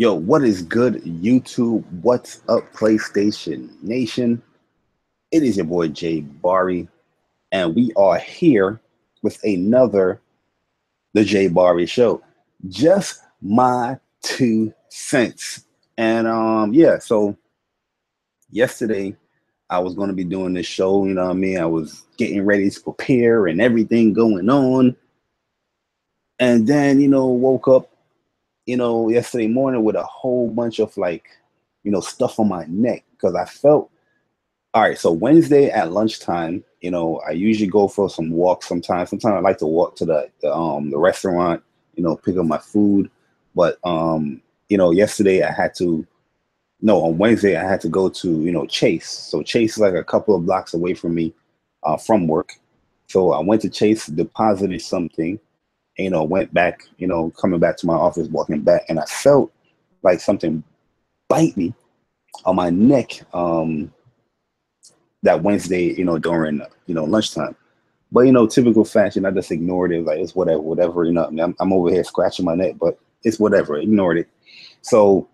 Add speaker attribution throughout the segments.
Speaker 1: Yo, what is good, YouTube? What's up, PlayStation Nation? It is your boy JayBari, and we are here with another The JayBari Show. Just my 2 cents. And yeah, so yesterday I was going to be doing this show, you know what I mean? I was getting ready to prepare and everything going on. And then, woke up yesterday morning with a whole bunch of stuff on my neck because I felt all right. So Wednesday at lunchtime, I usually go for some walks sometimes. Sometimes I like to walk to the restaurant, pick up my food. But yesterday I had to no, on Wednesday I had to go to, Chase. So Chase is like a couple of blocks away from me from work. So I went to Chase, deposited something, went back, coming back to my office, walking back, and I felt like something bite me on my neck that Wednesday, during, lunchtime. But, typical fashion, I just ignored it. Like, it's whatever, I'm over here scratching my neck, but it's whatever, ignored it. So,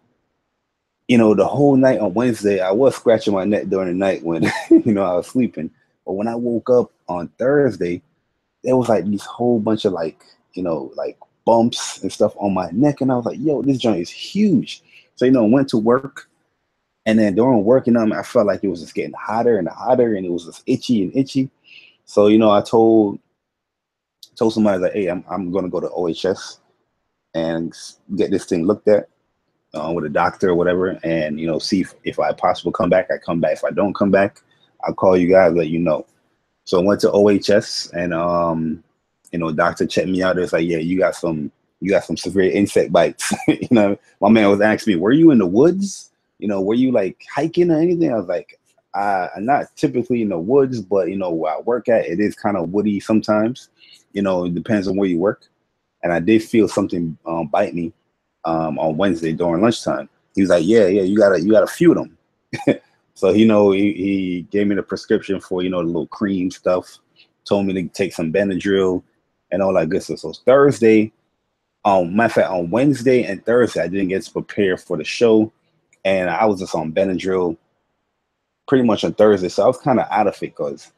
Speaker 1: the whole night on Wednesday, I was scratching my neck during the night when, I was sleeping. But when I woke up on Thursday, there was like these whole bunch of like bumps and stuff on my neck. And I was like, yo, this joint is huge. So, went to work. And then during working on it, I felt like it was just getting hotter and hotter, and it was just itchy and itchy. So, I told somebody like, hey, I'm gonna go to OHS and get this thing looked at with a doctor or whatever, and see if I possibly come back. I come back. If I don't come back, I'll call you guys, let you know. So I went to OHS, and doctor checked me out. It's like, yeah, you got some severe insect bites. My man was asking me, were you in the woods? Were you like hiking or anything? I was like, I'm not typically in the woods, but where I work at, it is kind of woody sometimes. It depends on where you work. And I did feel something bite me on Wednesday during lunchtime. He was like, yeah, you got a few of them. So he gave me the prescription for the little cream stuff. Told me to take some Benadryl and all that good stuff. So Thursday, matter of fact, on Wednesday and Thursday, I didn't get to prepare for the show. And I was just on Benadryl pretty much on Thursday. So I was kind of out of it because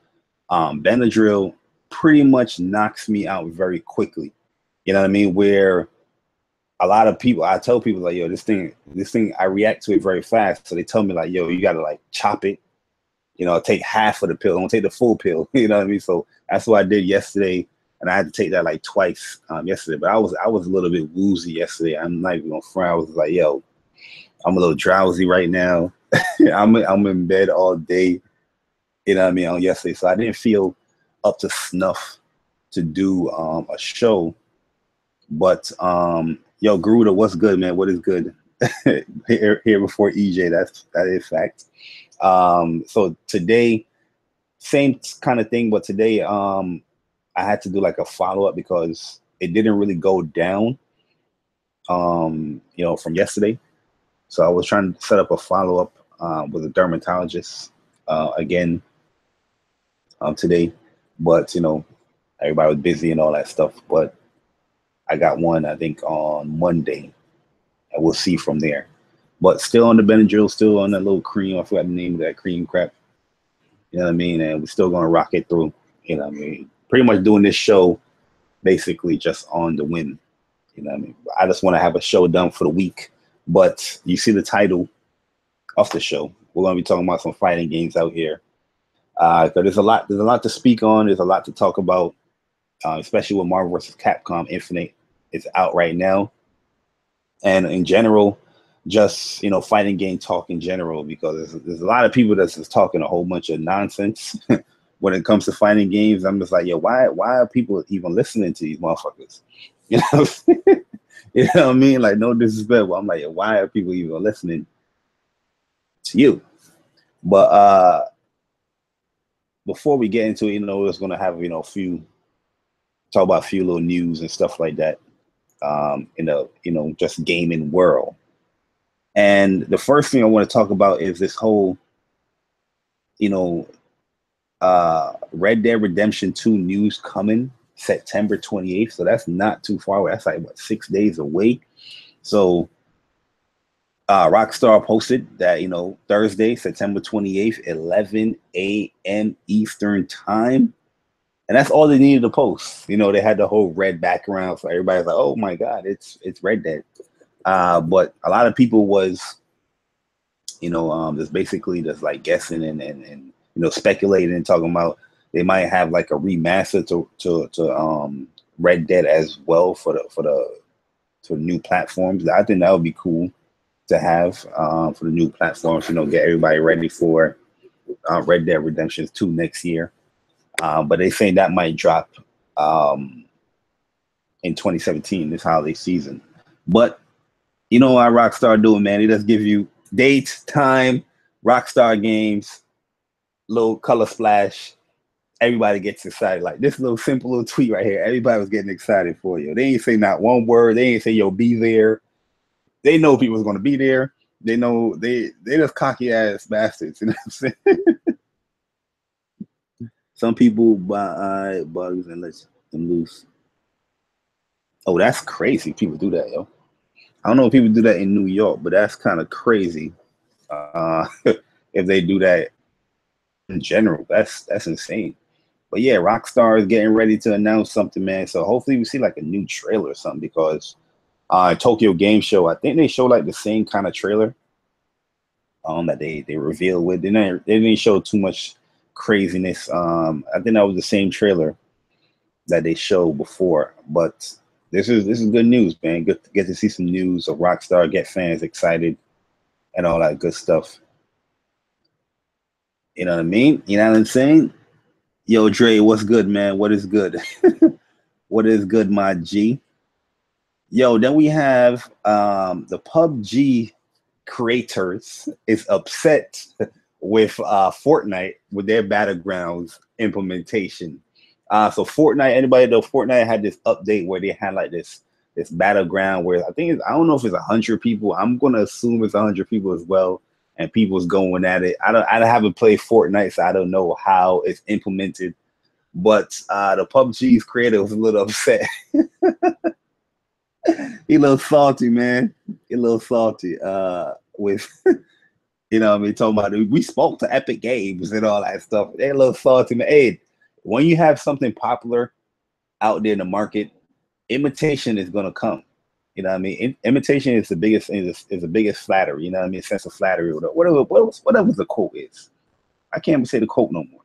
Speaker 1: Benadryl pretty much knocks me out very quickly. You know what I mean? Where a lot of people, I tell people like, yo, this thing, I react to it very fast. So they tell me like, yo, you got to like chop it, take half of the pill. Don't take the full pill. You know what I mean? So that's what I did yesterday. And I had to take that like twice yesterday. But I was a little bit woozy yesterday. I'm not even gonna front. I was like, yo, I'm a little drowsy right now. I'm in bed all day, on yesterday. So I didn't feel up to snuff to do a show. But yo, Garuda, what's good, man? What is good? here before EJ, that is fact. So today, same kind of thing, but today I had to do like a follow-up because it didn't really go down from yesterday. So I was trying to set up a follow-up with a dermatologist again today, but everybody was busy and all that stuff. But I got one, I think, on Monday, and we'll see from there. But still on the Benadryl, still on that little cream. I forgot the name of that cream crap. You know what I mean? And we're still gonna rock it through. You know what I mean? Pretty much doing this show basically just on the whim. You know what I mean? I just want to have a show done for the week. But you see the title of the show. We're going to be talking about some fighting games out here. But there's a lot to speak on. There's a lot to talk about, especially with Marvel vs. Capcom Infinite is out right now. And in general, just, fighting game talk in general, because there's a lot of people that's just talking a whole bunch of nonsense when it comes to fighting games. I'm just like, yo, why are people even listening to these motherfuckers? You know what I mean? Like, no disrespect, but I'm like, why are people even listening to you? But before we get into it, we're just gonna have talk about a few little news and stuff like that in the just gaming world. And the first thing I want to talk about is this whole Red Dead Redemption 2 news coming September 28th. So that's not too far away. That's like, what, 6 days away? So Rockstar posted that, you know, Thursday, September 28th, 11 a.m. Eastern time. And that's all they needed to post. You know, they had the whole red background. So everybody's like, oh my God, it's Red Dead. But a lot of people was, you know, just basically just like guessing and you know, speculating and talking about they might have like a remaster to Red Dead as well for the new platforms. I think that would be cool to have for the new platforms, you know, get everybody ready for Red Dead Redemption 2 next year. But they say that might drop in 2017, this holiday season. But you know how Rockstar doing, man? They just give you dates, time, Rockstar games, little color splash. Everybody gets excited. Like this little simple little tweet right here. Everybody was getting excited for you. They ain't say not one word. They ain't say, yo, be there. They know people was going to be there. They know they just cocky ass bastards. You know what I'm saying? Some people buy bugs and let them loose. Oh, that's crazy. People do that, yo. I don't know if people do that in New York, but that's kind of crazy. If they do that in general, that's insane. But yeah, Rockstar is getting ready to announce something, man. So hopefully we see like a new trailer or something, because Tokyo Game Show, I think they show like the same kind of trailer that they revealed with. They didn't show too much craziness. I think that was the same trailer that they showed before. But this is good news, man. Good to get to see some news of Rockstar, get fans excited and all that good stuff. You know what I mean? You know what I'm saying? Yo, Dre, what's good, man? What is good? What is good, my G? Yo, then we have the PUBG creators is upset with Fortnite with their Battlegrounds implementation. So Fortnite, anybody know Fortnite had this update where they had like this battleground where I don't know if it's 100 people. I'm gonna assume it's 100 people as well, and people's going at it. I haven't played Fortnite, so I don't know how it's implemented. But the PUBG's creator was a little upset. He a little salty, man. He a little salty with you know what I mean, talking about we spoke to Epic Games and all that stuff. They're a little salty, man. Hey, when you have something popular out there in the market, imitation is gonna come. You know what I mean? Imitation is the biggest is the biggest flattery. You know what I mean? Sense of flattery, whatever the quote is. I can't say the quote no more.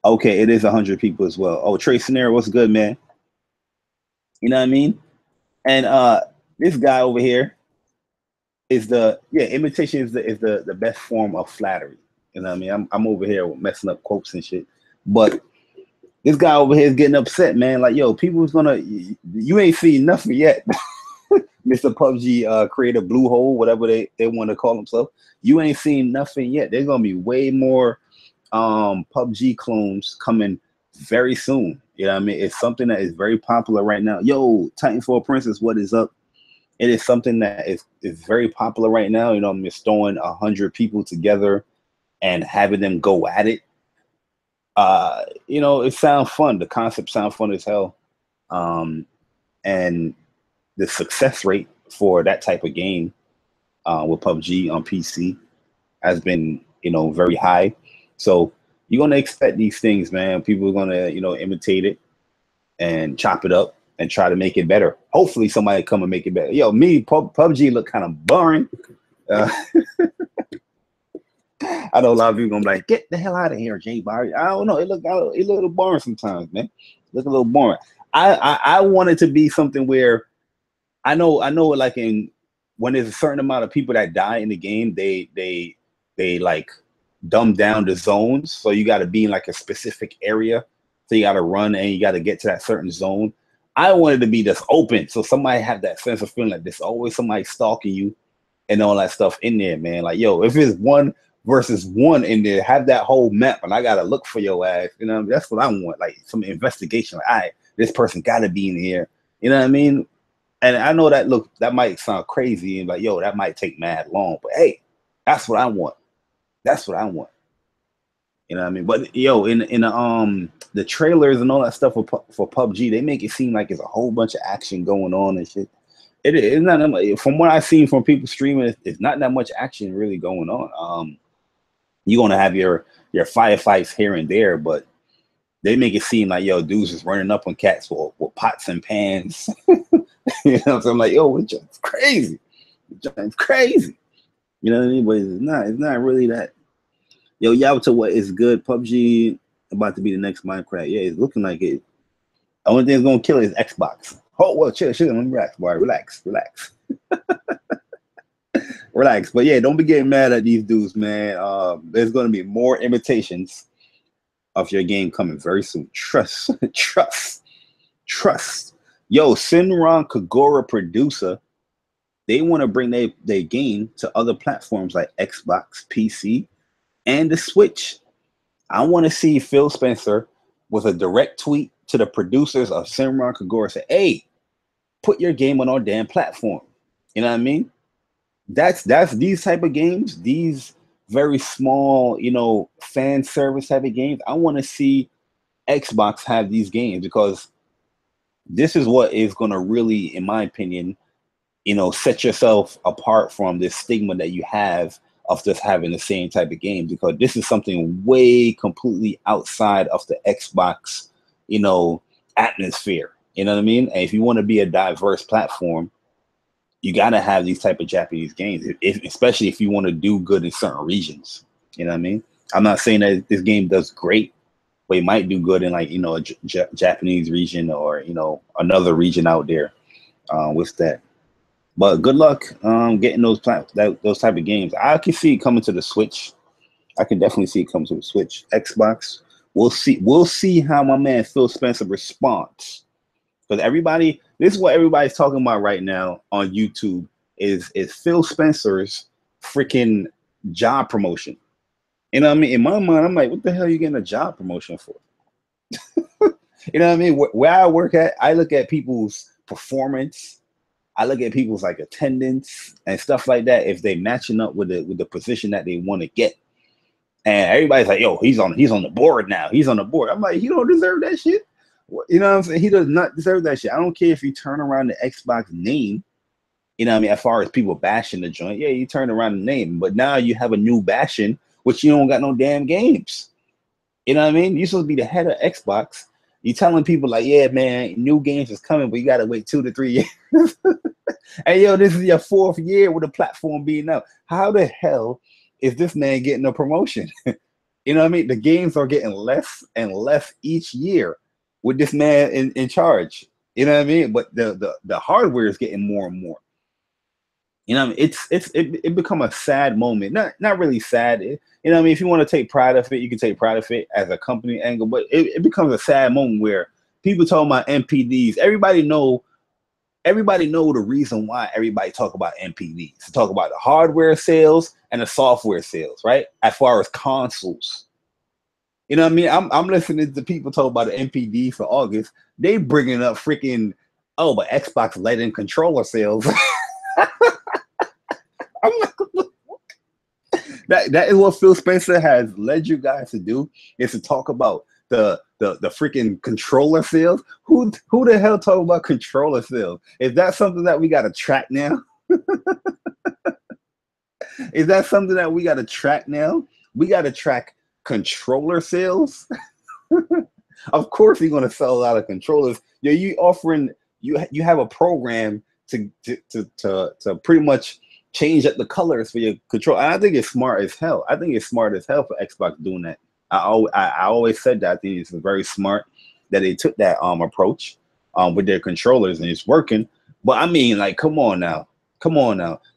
Speaker 1: Okay, it is 100 people as well. Oh, Trey Scenario, what's good, man? You know what I mean? And this guy over here is imitation is the best form of flattery. You know what I mean? I'm over here messing up quotes and shit, but this guy over here is getting upset, man. Like, yo, people's gonna you ain't seen nothing yet. Mr. PUBG creator Blue Hole, whatever they want to call themselves. You ain't seen nothing yet. There's gonna be way more PUBG clones coming very soon. You know what I mean? It's something that is very popular right now. Yo, Titanfall Princess, what is up? It is something that is very popular right now. You know, I'm just throwing 100 people together and having them go at it. You know, it sounds fun. The concept sounds fun as hell. And the success rate for that type of game with PUBG on PC has been, you know, very high. So you're gonna expect these things, man. People are gonna, you know, imitate it and chop it up and try to make it better. Hopefully somebody come and make it better. Yo, PUBG look kind of boring. I know a lot of people gonna be like, get the hell out of here, JayBari. I don't know. It look a little boring sometimes, man. Look a little boring. I want it to be something where I know like when there's a certain amount of people that die in the game, they like dumb down the zones. So you gotta be in like a specific area. So you gotta run and you gotta get to that certain zone. I want it to be just open. So somebody have that sense of feeling like there's always somebody stalking you and all that stuff in there, man. Like, yo, if it's 1 versus 1 in there, have that whole map and I gotta look for your ass. You know, that's what I want. Like some investigation. Like, all right, this person gotta be in here. You know what I mean? And I know that might sound crazy and like, yo, that might take mad long, but hey, that's what I want. That's what I want. You know what I mean? But yo, in the trailers and all that stuff for PUBG, they make it seem like it's a whole bunch of action going on and shit. It is not that much. From what I've seen from people streaming, it's not that much action really going on. You're gonna have your firefights here and there, but they make it seem like, yo, dudes is running up on cats with pots and pans. You know, so I'm like, yo, it's crazy. It's crazy. You know what I mean? But it's not really that. Yo, y'all to what is good. PUBG about to be the next Minecraft. Yeah, it's looking like it. The only thing that's gonna kill it is Xbox. Oh well, chill, relax, boy, relax. Relax. But yeah, don't be getting mad at these dudes, man. There's gonna be more imitations of your game coming very soon. Trust. Yo, Sinron Kagura producer, they want to bring their game to other platforms like Xbox, PC, and the Switch. I want to see Phil Spencer with a direct tweet to the producers of Sinron Kagura say, hey, put your game on our damn platform. You know what I mean? That's these type of games, these very small, you know, fan service type of games. I want to see Xbox have these games because this is what is going to really, in my opinion, you know, set yourself apart from this stigma that you have of just having the same type of games, because this is something way completely outside of the Xbox, you know, atmosphere. You know what I mean? And if you want to be a diverse platform, you got to have these type of Japanese games, especially if you want to do good in certain regions. You know what I mean? I'm not saying that this game does great, but it might do good in, like, you know, a Japanese region or, you know, another region out there with that. But good luck getting those type of games. I can see it coming to the Switch. I can definitely see it coming to the Switch. Xbox, we'll see. We'll see how my man Phil Spencer responds. Because this is what everybody's talking about right now on YouTube is Phil Spencer's freaking job promotion. You know what I mean? In my mind, I'm like, what the hell are you getting a job promotion for? You know what I mean? Where I work at, I look at people's performance. I look at people's like attendance and stuff like that, if they're matching up with the position that they want to get. And everybody's like, yo, he's on the board now. He's on the board. I'm like, he don't deserve that shit. You know what I'm saying? He does not deserve that shit. I don't care if you turn around the Xbox name, you know what I mean, as far as people bashing the joint. Yeah, you turn around the name, but now you have a new bashing, which you don't got no damn games. You know what I mean? You're supposed to be the head of Xbox. You telling people like, yeah, man, new games is coming, but you got to wait 2 to 3 years. Hey, yo, this is your 4th year with the platform being out. How the hell is this man getting a promotion? You know what I mean? The games are getting less and less each year with this man in charge. You know what I mean? But the hardware is getting more and more. You know what I mean? It become a sad moment. Not really sad. You know what I mean? If you want to take pride of it, you can take pride of it as a company angle. But it becomes a sad moment where people talking about NPDs. Everybody know the reason why everybody talk about NPDs. To talk about the hardware sales and the software sales, right? As far as consoles. You know what I mean? I'm listening to people talk about the NPD for August. They bringing up freaking, oh, but Xbox let in controller sales. I'm like, that is what Phil Spencer has led you guys to do, is to talk about the freaking controller sales. Who the hell talk about controller sales? Is that something that we got to track now? Is that something that we got to track now? We got to track controller sales. Of course you're going to sell a lot of controllers. You offering, you have a program to pretty much change up the colors for your control. And I think it's smart as hell. I think it's smart as hell for Xbox doing that. I always said that. I think it's very smart that they took that approach with their controllers, and it's working. But I mean, like, come on now.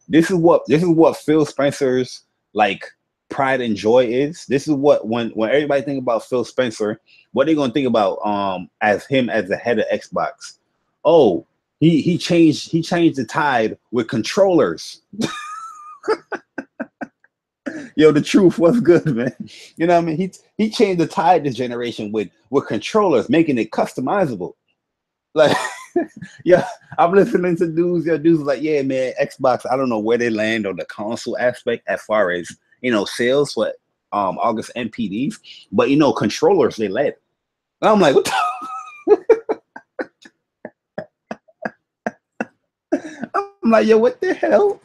Speaker 1: This is what Phil Spencer's like pride and joy is. This is what when everybody think about Phil Spencer, what they're gonna think about as him as the head of Xbox. Oh, he changed the tide with controllers. Yo, the truth was good, man. You know what I mean? He changed the tide this generation with controllers, making it customizable. Like, yeah, I'm listening to dudes. Yo, dudes like, yeah, man, Xbox. I don't know where they land on the console aspect as far as, you know, sales for August NPDs, but you know, controllers they led. And I'm like, what the? I'm like, yo, what the hell?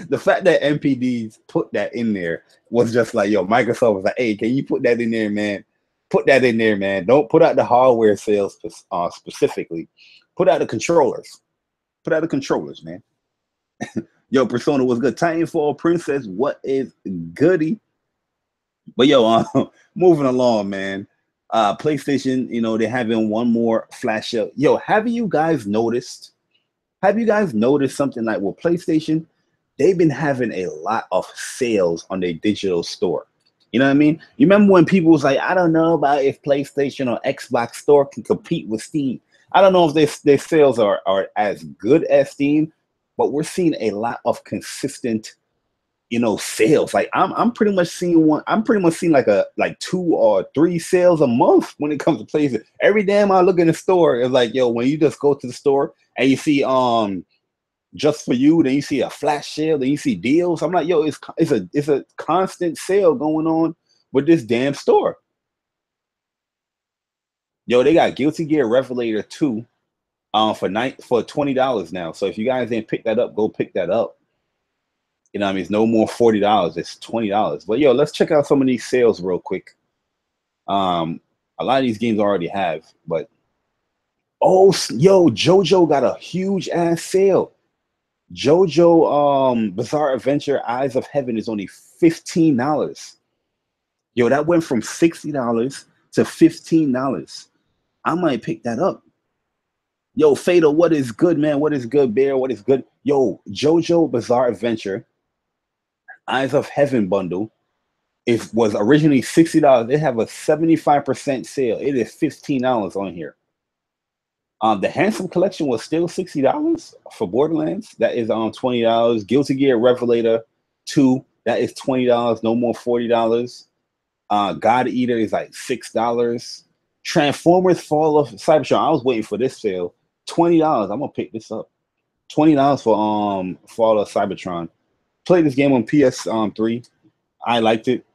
Speaker 1: The fact that MPDs put that in there was just like, yo, Microsoft was like, hey, can you put that in there, man? Put that in there, man. Don't put out the hardware sales specifically. Put out the controllers. Put out the controllers, man. Yo, Persona was good. Titanfall Princess, what is goody? But yo, moving along, man. PlayStation, you know, they're having one more flash sale. Yo, have you guys noticed? Have you guys noticed something like with PlayStation? They've been having a lot of sales on their digital store. You know what I mean? You remember when people was like, I don't know about if PlayStation or Xbox store can compete with Steam. I don't know if their sales are as good as Steam, but we're seeing a lot of consistent, you know, sales. Like I'm pretty much seeing like 2 or 3 sales a month when it comes to PlayStation. Every time I look in the store, it's like, yo, when you just go to the store and you see just for you, then you see a flash sale, then you see deals. I'm like, yo, it's a constant sale going on with this damn store. Yo, they got Guilty Gear Revelator 2 for $20 now. So if you guys didn't pick that up, go pick that up. You know what I mean? It's no more $40, it's $20. But yo, let's check out some of these sales real quick. A lot of these games I already have, but oh yo, JoJo got a huge ass sale. JoJo Bizarre Adventure Eyes of Heaven is only $15. Yo, that went from $60 to $15. I might pick that up. Yo, Fatal, what is good, man? What is good, Bear? What is good? Yo, JoJo Bizarre Adventure Eyes of Heaven bundle was originally $60. They have a 75% sale. It is $15 on here. The Handsome Collection was still $60 for Borderlands. That is $20. Guilty Gear Revelator 2, that is $20. No more $40. God Eater is like $6. Transformers Fall of Cybertron. I was waiting for this sale. $20. I'm gonna pick this up. $20 for Fall of Cybertron. Played this game on PS3. I liked it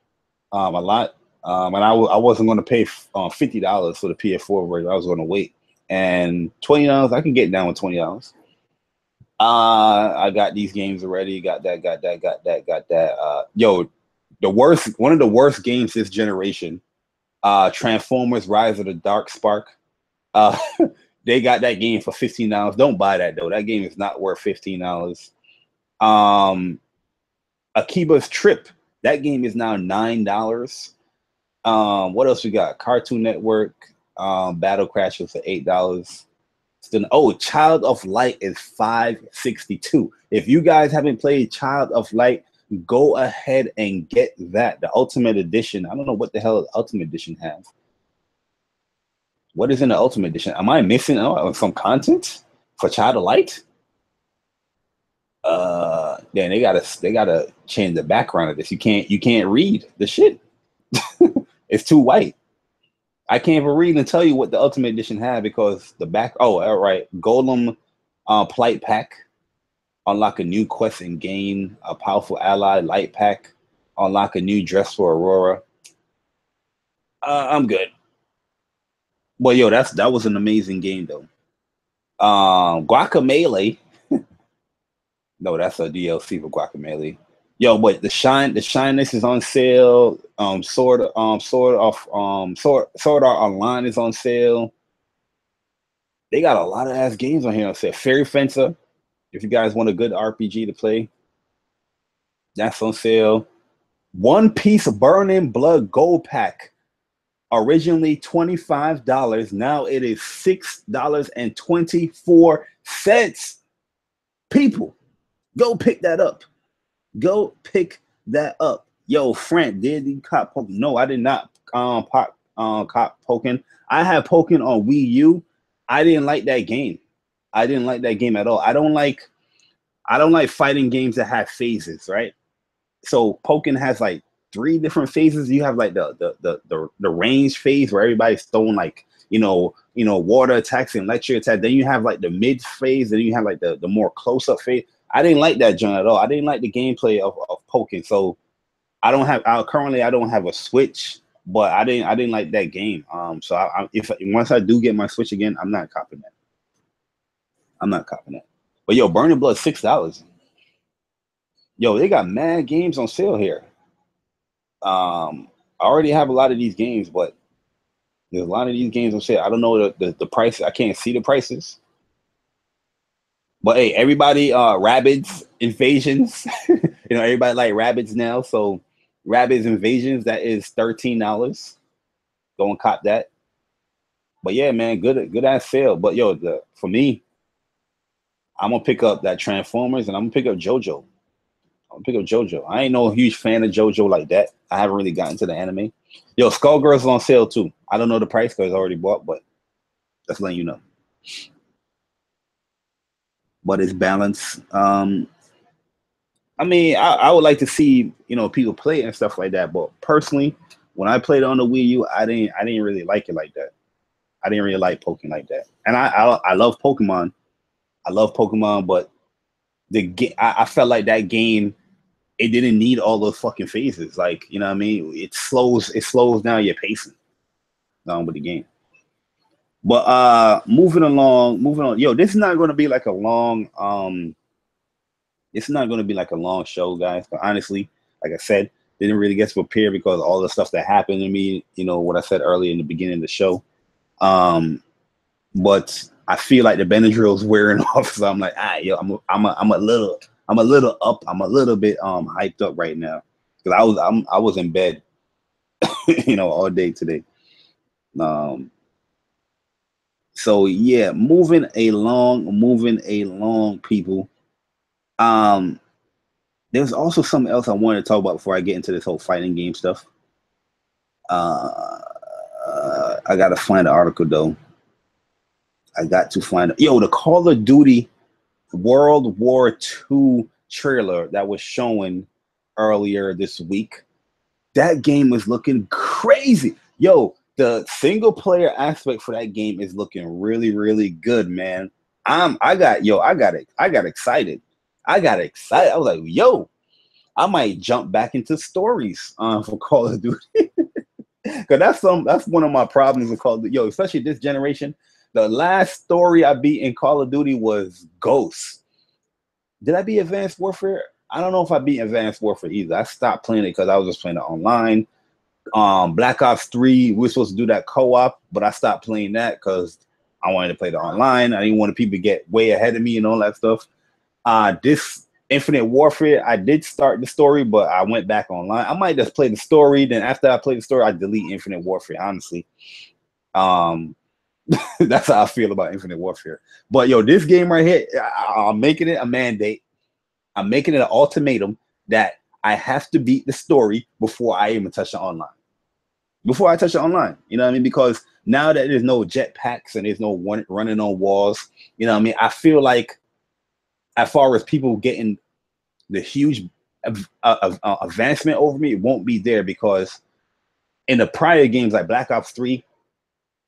Speaker 1: a lot. And I wasn't gonna pay $50 for the PS4 version. I was gonna wait. And $20, I can get down with $20. I got these games already. Got that. Yo, one of the worst games this generation. Transformers: Rise of the Dark Spark. They got that game for $15. Don't buy that though. That game is not worth $15. Akiba's Trip. That game is now $9. What else we got? Cartoon Network. Battle Crashers for $8. Still, Child of Light is $5.62. If you guys haven't played Child of Light, go ahead and get that. The Ultimate Edition. I don't know what the hell the Ultimate Edition has. What is in the Ultimate Edition? Am I missing some content for Child of Light? Then they gotta change the background of this. You can't read the shit. It's too white. I can't even read and tell you what the Ultimate Edition had because the back. Oh, all right. Golem Plight Pack. Unlock a new quest and gain a powerful ally. Light Pack. Unlock a new dress for Aurora. I'm good. Well, yo, that was an amazing game though. Guacamelee. No, that's a DLC for Guacamelee. Yo, but the Shyness is on sale. Sword Art Online is on sale. They got a lot of ass games on here on sale. Fairy Fencer, if you guys want a good RPG to play, that's on sale. One Piece Burning Blood Gold Pack, originally $25. Now it is $6.24. People, go pick that up. Go pick that up. Yo, Frank, did you cop Pokken? No, I did not cop Pokken. I had Pokken on Wii U. I didn't like that game. I didn't like that game at all. I don't like fighting games that have phases, right? So Pokken has like 3 different phases. You have like the range phase where everybody's throwing like water attacks and electric attacks. Then you have like the mid phase, and then you have like the more close up phase. I didn't like that joint at all. I didn't like the gameplay of Pokken. So I don't have a Switch, but I didn't like that game. So if once I do get my Switch again, I'm not copping that. But yo, Burning Blood $6. Yo, they got mad games on sale here. I already have a lot of these games, but there's a lot of these games on sale. I don't know the price. I can't see the prices. But hey, everybody, Rabbids Invasions. Everybody like Rabbids now. So Rabbids Invasions, that is $13. Go and cop that. But yeah, man, good ass sale. But yo, for me, I'm gonna pick up that Transformers and I'm gonna pick up JoJo. I'm gonna pick up JoJo. I ain't no huge fan of JoJo like that. I haven't really gotten to the anime. Yo, Skullgirls is on sale too. I don't know the price because I already bought, but just letting you know. But it's balanced. I mean, I would like to see people play it and stuff like that. But personally, when I played on the Wii U, I didn't really like it like that. I didn't really like Pokemon like that. And I love Pokemon. I love Pokemon, but I felt like that game, it didn't need all those fucking phases. Like, you know what I mean? It slows down your pacing with the game. But moving on. Yo, this is not going to be like a long it's not going to be like a long show, guys. But honestly, like I said, didn't really get to prepare because all the stuff that happened to me, what I said earlier in the beginning of the show. But I feel like the Benadryl's wearing off, so I'm like, yo, I'm a little up. I'm a little bit hyped up right now because I was in bed, all day today. So yeah, moving along, people. There's also something else I wanted to talk about before I get into this whole fighting game stuff. I gotta find the article though. I got to find it. Yo, the Call of Duty World War II trailer that was showing earlier this week. That game is looking crazy. Yo, the single player aspect for that game is looking really, really good, man. I got excited. I was like, yo, I might jump back into stories for Call of Duty. Cause that's one of my problems with Call of Duty. Yo, especially this generation. The last story I beat in Call of Duty was Ghosts. Did I beat Advanced Warfare? I don't know if I beat Advanced Warfare either. I stopped playing it because I was just playing it online. Black Ops 3, we were supposed to do that co-op, but I stopped playing that because I wanted to play the online. I didn't want people to get way ahead of me and all that stuff. This Infinite Warfare, I did start the story, but I went back online. I might just play the story. Then after I play the story, I delete Infinite Warfare, honestly. That's how I feel about Infinite Warfare. But yo, this game right here, I'm making it a mandate. I'm making it an ultimatum that I have to beat the story before I even touch the online. Before I touch the online, you know what I mean? Because now that there's no jetpacks and there's no running on walls, you know what I mean? I feel like as far as people getting the huge advancement over me, it won't be there because in the prior games like Black Ops 3,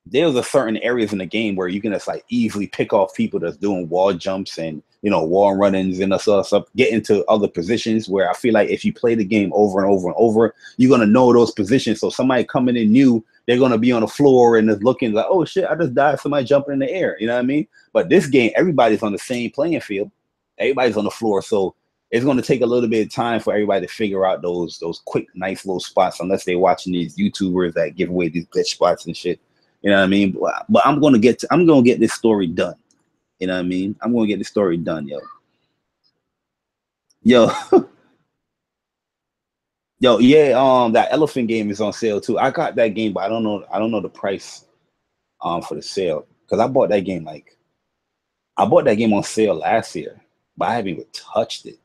Speaker 1: there's a certain areas in the game where you can just like easily pick off people that's doing wall jumps and wall run-ins and stuff, get into other positions where I feel like if you play the game over and over and over, you're gonna know those positions. So somebody coming in new, they're gonna be on the floor and just looking like, oh shit, I just died. Somebody jumping in the air. You know what I mean? But this game, everybody's on the same playing field. Everybody's on the floor, so it's gonna take a little bit of time for everybody to figure out those quick, nice little spots, unless they're watching these YouTubers that give away these glitch spots and shit. You know what I mean? But I'm gonna get this story done. You know what I mean? I'm gonna get this story done, yo. Yeah. That elephant game is on sale too. I got that game, but I don't know the price for the sale because I bought that game on sale last year, but I haven't even touched it.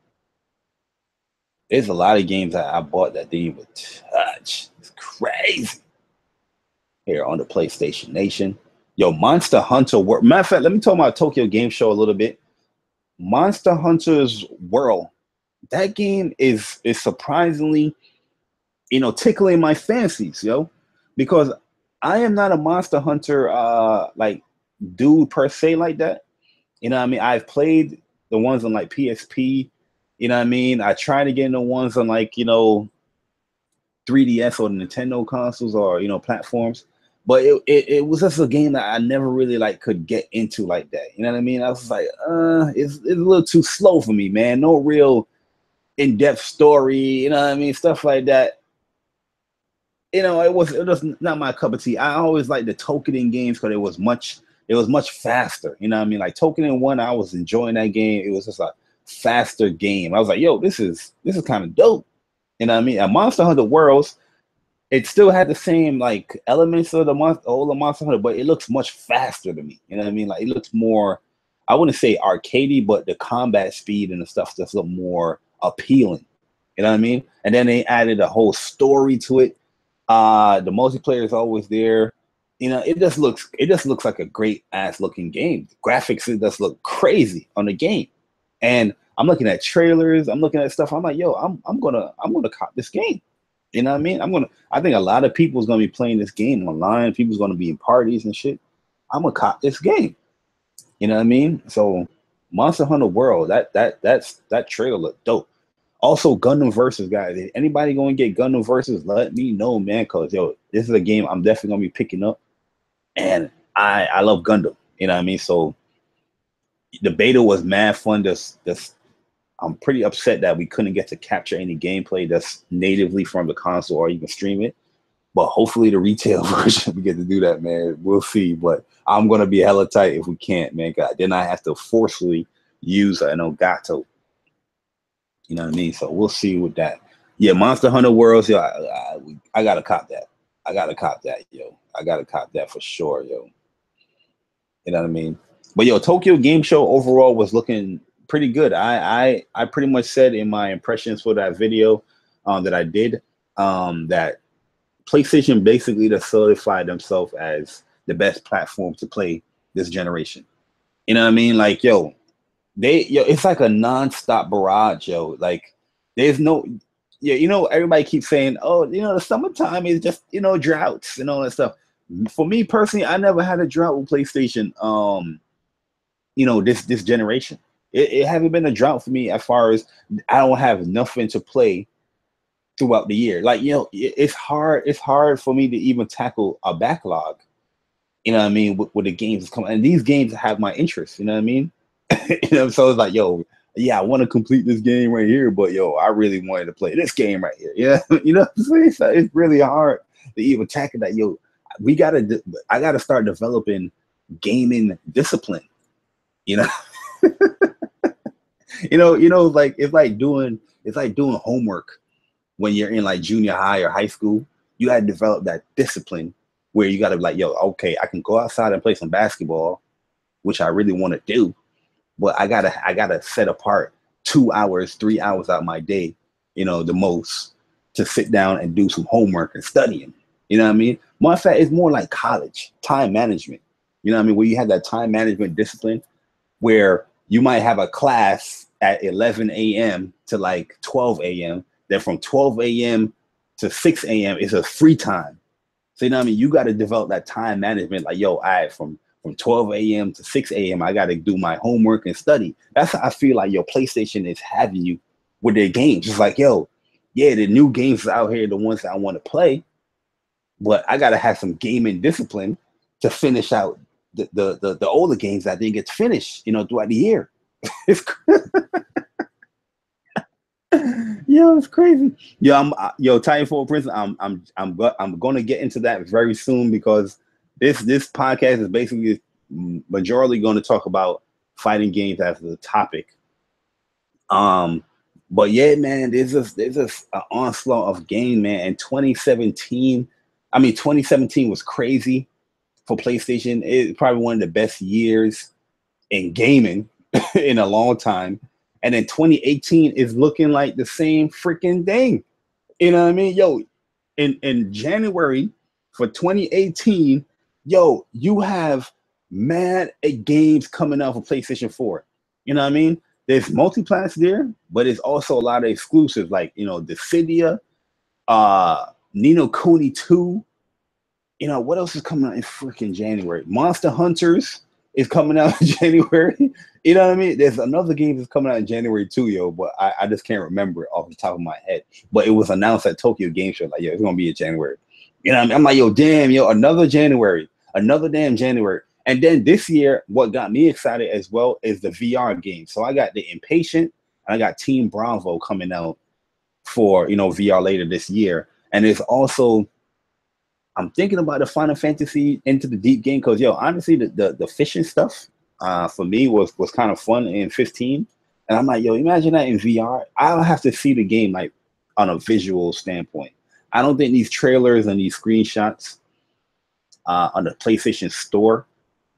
Speaker 1: There's a lot of games that I bought that didn't even touch. It's crazy. Here on the PlayStation Nation. Yo, Monster Hunter World. Matter of fact, let me talk about Tokyo Game Show a little bit. Monster Hunter's World. That game is surprisingly, tickling my fancies, yo. Because I am not a Monster Hunter like dude per se like that. You know what I mean? I've played the ones on like PSP. You know what I mean? I try to get in the ones on like, 3DS or the Nintendo consoles or, platforms. but it was just a game that I never really like could get into like that. You know what I mean? I was like, it's a little too slow for me, man. No real in-depth story, you know what I mean? Stuff like that. You know, it was not my cup of tea. I always liked the tokening games because it was much faster. You know what I mean? Like Tokening 1, I was enjoying that game. It was just a faster game. I was like, yo, this is kind of dope. You know what I mean? At Monster Hunter Worlds, it still had the same like elements of the Monster Hunter, but it looks much faster to me. You know what I mean? Like it looks more, I wouldn't say arcadey, but the combat speed and the stuff just look more appealing. You know what I mean? And then they added a whole story to it. The multiplayer is always there. You know, it just looks like a great ass looking game. The graphics, it does look crazy on the game. And I'm looking at trailers, I'm looking at stuff. I'm like, yo, I'm gonna cop this game. You know what I mean? I think a lot of people's gonna be playing this game online. People's gonna be in parties and shit. I'm gonna cop this game. You know what I mean? So Monster Hunter World, that trailer looked dope. Also, Gundam Versus, guys. If anybody gonna get Gundam Versus, let me know, man. Cause yo, this is a game I'm definitely gonna be picking up. And I love Gundam. You know what I mean? So the beta was mad fun. I'm pretty upset that we couldn't get to capture any gameplay that's natively from the console or you can stream it. But hopefully the retail version, we get to do that, man. We'll see. But I'm going to be hella tight if we can't, man. God, then I have to forcefully use an Elgato. You know what I mean? So we'll see with that. Yeah, Monster Hunter Worlds, yo, I got to cop that. I got to cop that, yo. I got to cop that for sure, yo. You know what I mean? But yo, Tokyo Game Show overall was looking pretty good. I pretty much said in my impressions for that video that I did that PlayStation basically to solidify themselves as the best platform to play this generation. You know what I mean? Like, yo, it's like a non-stop barrage, yo. Like, there's no, yeah, you know, everybody keeps saying, oh, you know, the summertime is just, you know, droughts and all that stuff. For me personally, I never had a drought with PlayStation. You know, this generation, it haven't been a drought for me as far as I don't have nothing to play throughout the year. Like, you know, it's hard for me to even tackle a backlog. You know what I mean? With the games coming, and these games have my interest. You know what I mean? You know, so it's like, yo, yeah, I want to complete this game right here, but yo, I really wanted to play this game right here. Yeah, you know what I'm saying? So it's really hard to even tackle that. Yo, I gotta start developing gaming discipline. You know, you know, like it's like doing homework when you're in like junior high or high school. You got to develop that discipline where you got to be like, yo, okay, I can go outside and play some basketball, which I really want to do, but I gotta set apart 2 hours, 3 hours out of my day, you know, the most, to sit down and do some homework and studying. You know what I mean? Matter of fact, it's more like college time management. You know what I mean? Where you have that time management discipline, where you might have a class at 11 a.m. to like 12 a.m. Then from 12 a.m. to 6 a.m. is a free time. So you know what I mean? You got to develop that time management. Like, yo, from 12 a.m. to 6 a.m. I got to do my homework and study. That's how I feel like your PlayStation is having you with their games. It's like, yo, yeah, the new games out here, the ones that I want to play, but I got to have some gaming discipline to finish out the older games that didn't get finished, you know, throughout the year. It's yo, it's crazy. Yo, Titanfall Prince. I'm gonna get into that very soon, because this podcast is basically majorly going to talk about fighting games as the topic. But yeah, man, there's just an onslaught of game, man. And 2017 was crazy for PlayStation. It's probably one of the best years in gaming in a long time. And then 2018 is looking like the same freaking thing. You know what I mean? Yo, in January for 2018, yo, you have mad games coming out for PlayStation 4. You know what I mean? There's multiplats there, but it's also a lot of exclusives, like, you know, Dissidia, Ni no Kuni 2. You know, what else is coming out in freaking January? Monster Hunters is coming out in January. You know what I mean? There's another game that's coming out in January too, yo, but I just can't remember it off the top of my head. But it was announced at Tokyo Game Show, like, yeah, it's gonna be in January. You know what I mean? I'm like, yo, damn, yo, another January, another damn January. And then this year, what got me excited as well is the VR game. So I got the Impatient and I got Team Bravo coming out for, you know, VR later this year. And there's also, I'm thinking about the Final Fantasy Into the Deep game because, yo, honestly, the fishing stuff for me was kind of fun in 15. And I'm like, yo, imagine that in VR. I'll have to see the game like on a visual standpoint. I don't think these trailers and these screenshots on the PlayStation Store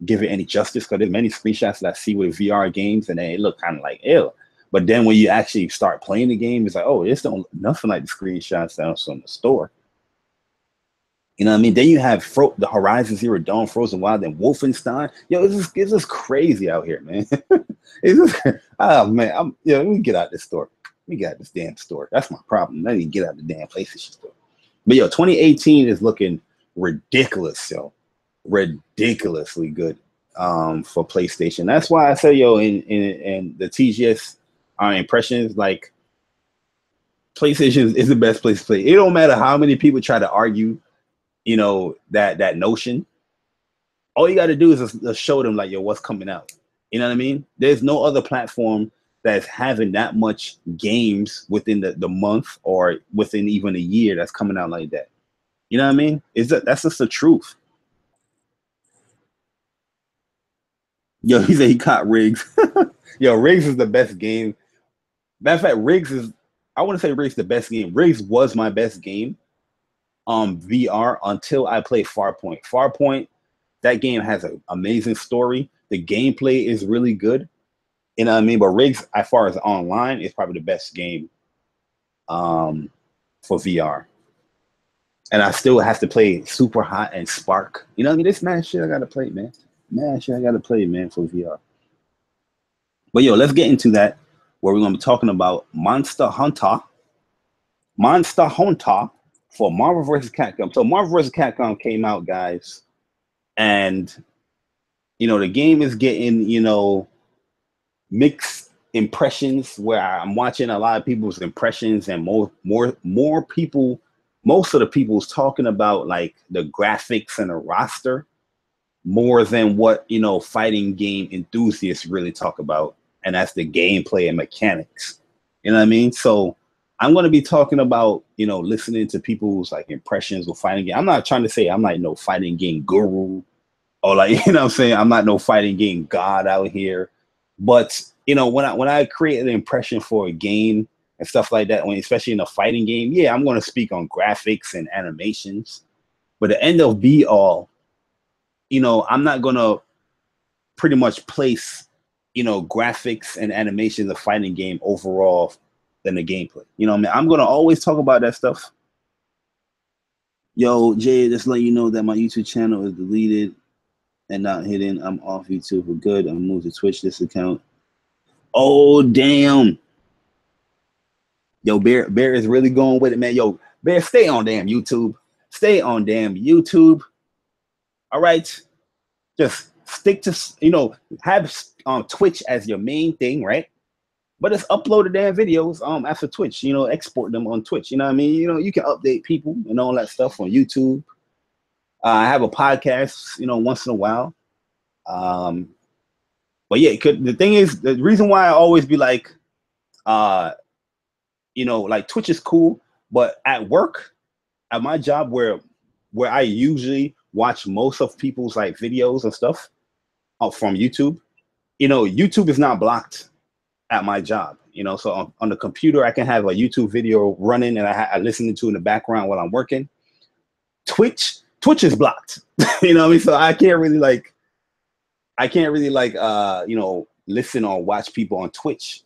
Speaker 1: give it any justice because there's many screenshots that I see with VR games and they look kind of like ew. But then when you actually start playing the game, it's like, oh, it's nothing like the screenshots that's on the store. You know what I mean? Then you have the Horizon Zero Dawn, Frozen Wild, and Wolfenstein. Yo, it's just crazy out here, man. It's just, oh man, let me get out this store. Let me get out this damn store. That's my problem. I need to get out the damn PlayStation store. But yo, 2018 is looking ridiculous, yo. Ridiculously good for PlayStation. That's why I say, yo, in the TGS impressions, like PlayStation is the best place to play. It don't matter how many people try to argue, you know, that notion. All you got to do is just show them like, yo, what's coming out. You know what I mean? There's no other platform that's having that much games within the month or within even a year that's coming out like that. You know what I mean? That's just the truth. Yo, he said he caught Riggs. Yo, Riggs is the best game. Matter of fact, Riggs is, I want to say Riggs is the best game. Riggs was my best game VR until I played Farpoint. Farpoint, that game has an amazing story. The gameplay is really good. You know what I mean? But Riggs, as far as online, is probably the best game for VR. And I still have to play Super Hot and Spark. You know what I mean? This mad shit I got to play, man. Man, shit I got to play, man, for VR. But yo, let's get into that, where we're going to be talking about Monster Hunter. Monster Hunter for Marvel vs. Capcom. So Marvel vs. Capcom came out, guys. And, you know, the game is getting, you know, mixed impressions, where I'm watching a lot of people's impressions and more people, most of the people's talking about like the graphics and the roster more than what, you know, fighting game enthusiasts really talk about, and that's the gameplay and mechanics. You know what I mean? So I'm going to be talking about, you know, listening to people's like impressions with fighting game. I'm not trying to say I'm like no fighting game guru or like, you know what I'm saying? I'm not no fighting game god out here. But, you know, when I create an impression for a game and stuff like that, especially in a fighting game, yeah, I'm going to speak on graphics and animations. But the end of be all, you know, I'm not going to pretty much place, you know, graphics and animations of fighting game overall than the gameplay. You know what I mean? I'm going to always talk about that stuff. Yo, Jay, just let you know that my YouTube channel is deleted and not hidden. I'm off YouTube for good. I'm moved to Twitch this account. Oh, damn. Yo, Bear is really going with it, man. Yo, Bear, stay on damn YouTube. Stay on damn YouTube. All right? Just stick to, you know, have Twitch as your main thing, right? But just upload the damn videos after Twitch, you know, export them on Twitch. You know what I mean? You know, you can update people and all that stuff on YouTube. I have a podcast, you know, once in a while. But yeah, the thing is, the reason why I always be like, you know, like Twitch is cool, but at work, at my job where I usually watch most of people's like videos and stuff from YouTube, you know, YouTube is not blocked at my job, you know, so on the computer, I can have a YouTube video running and I listen to in the background while I'm working. Twitch is blocked, you know what I mean? So I can't really like, you know, listen or watch people on Twitch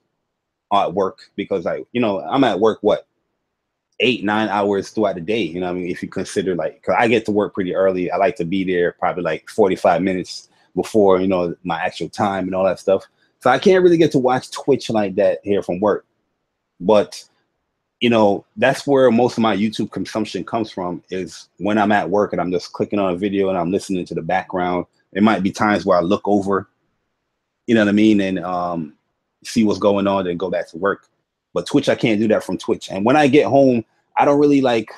Speaker 1: at work because you know, I'm at work, 8-9 hours throughout the day. You know what I mean? If you consider like, cause I get to work pretty early. I like to be there probably like 45 minutes before, you know, my actual time and all that stuff. So I can't really get to watch Twitch like that here from work. But, you know, that's where most of my YouTube consumption comes from, is when I'm at work and I'm just clicking on a video and I'm listening to the background. There might be times where I look over, you know what I mean, and see what's going on and go back to work. But Twitch, I can't do that from Twitch. And when I get home, I don't really like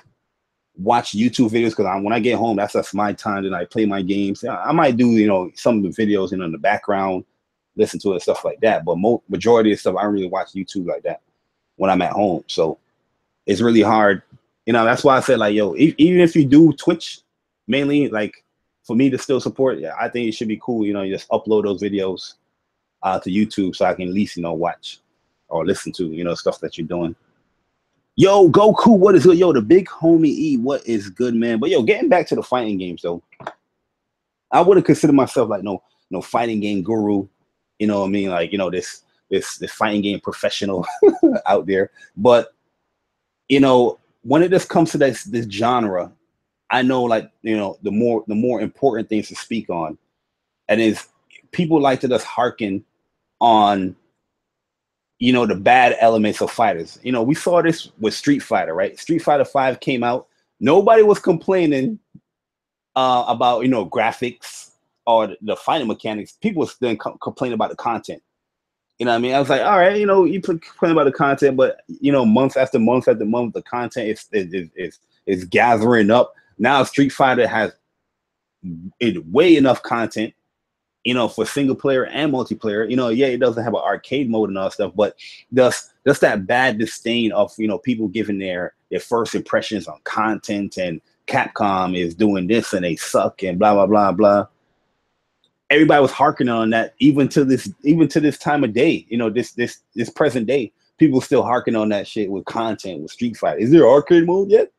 Speaker 1: watch YouTube videos because when I get home, that's my time. Then I play my games. I might do, you know, some of the videos, you know, in the background, listen to it, stuff like that. But majority of stuff, I don't really watch YouTube like that when I'm at home. So it's really hard. You know, that's why I said, like, yo, even if you do Twitch, mainly, like, for me to still support, yeah, I think it should be cool. You know, you just upload those videos to YouTube so I can at least, you know, watch or listen to, you know, stuff that you're doing. Yo, Goku, what is good? Yo, the big homie E, what is good, man? But yo, getting back to the fighting games, though, I wouldn't consider myself like no fighting game guru. You know what I mean? Like, you know, this fighting game professional out there. But you know, when it just comes to this genre, I know, like, you know, the more important things to speak on, and is people like to just hearken on, you know, the bad elements of fighters. You know, we saw this with Street Fighter, right? Street Fighter 5 came out. Nobody was complaining about, you know, graphics or the fighting mechanics. People was then complaining about the content. You know what I mean? I was like, all right, you know, you complain about the content, but, you know, month after month after month, the content is gathering up. Now Street Fighter has way enough content, you know, for single player and multiplayer. You know, yeah, it doesn't have an arcade mode and all that stuff, but just that bad disdain of, you know, people giving their first impressions on content, and Capcom is doing this and they suck and blah blah blah blah. Everybody was harking on that, even to this time of day. You know, this present day, people still harking on that shit with content with Street Fighter. Is there arcade mode yet?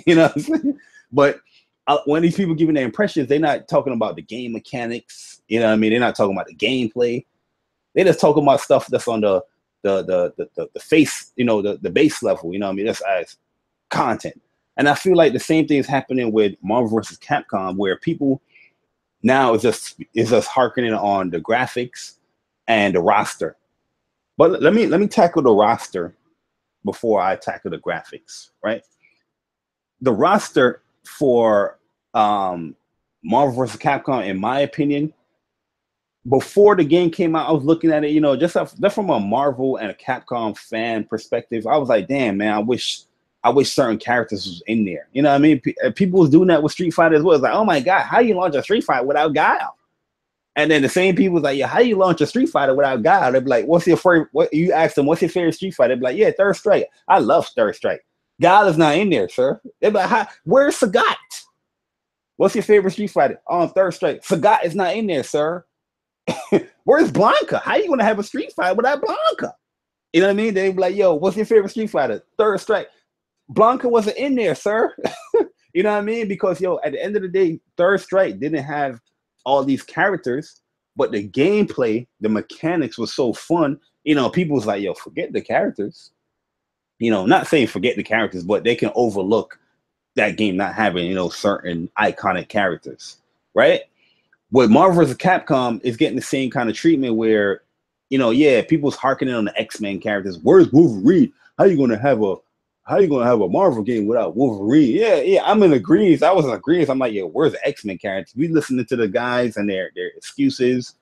Speaker 1: You know what I'm saying? But when these people giving their impressions, they're not talking about the game mechanics. You know what I mean? They're not talking about the gameplay. They're just talking about stuff that's on the face, you know, the base level. You know what I mean? That's as content. And I feel like the same thing is happening with Marvel vs. Capcom, where people now is just harkening on the graphics and the roster. But let me tackle the roster before I tackle the graphics, right? The roster for Marvel vs. Capcom, in my opinion, before the game came out, I was looking at it, you know, just from a Marvel and a Capcom fan perspective. I was like, damn, man, I wish certain characters was in there. You know what I mean? People was doing that with Street Fighter as well. It's like, oh my God, how you launch a Street Fighter without Guile? And then the same people was like, yeah, how you launch a Street Fighter without Guile? They'd be like, what's your favorite? What you ask them, what's your favorite Street Fighter? They'd be like, yeah, Third Strike. I love Third Strike. Guile is not in there, sir. They'd be like, where's Sagat? What's your favorite Street Fighter? On Third Strike. Sagat is not in there, sir. Where's Blanca? How you gonna have a Street Fighter without Blanca? You know what I mean? They'd be like, yo, what's your favorite Street Fighter? Third Strike. Blanca wasn't in there, sir. You know what I mean? Because, yo, at the end of the day, Third Strike didn't have all these characters, but the gameplay, the mechanics was so fun. You know, people was like, yo, forget the characters. You know, not saying forget the characters, but they can overlook that game not having, you know, certain iconic characters, right? With Marvel vs. Capcom is getting the same kind of treatment where, you know, yeah, people's harkening on the X-Men characters. Where's Wolverine? How you gonna have a Marvel game without Wolverine? Yeah, I'm in agreement. I was in agreement. I'm like, yeah, where's the X-Men characters? We listening to the guys and their excuses,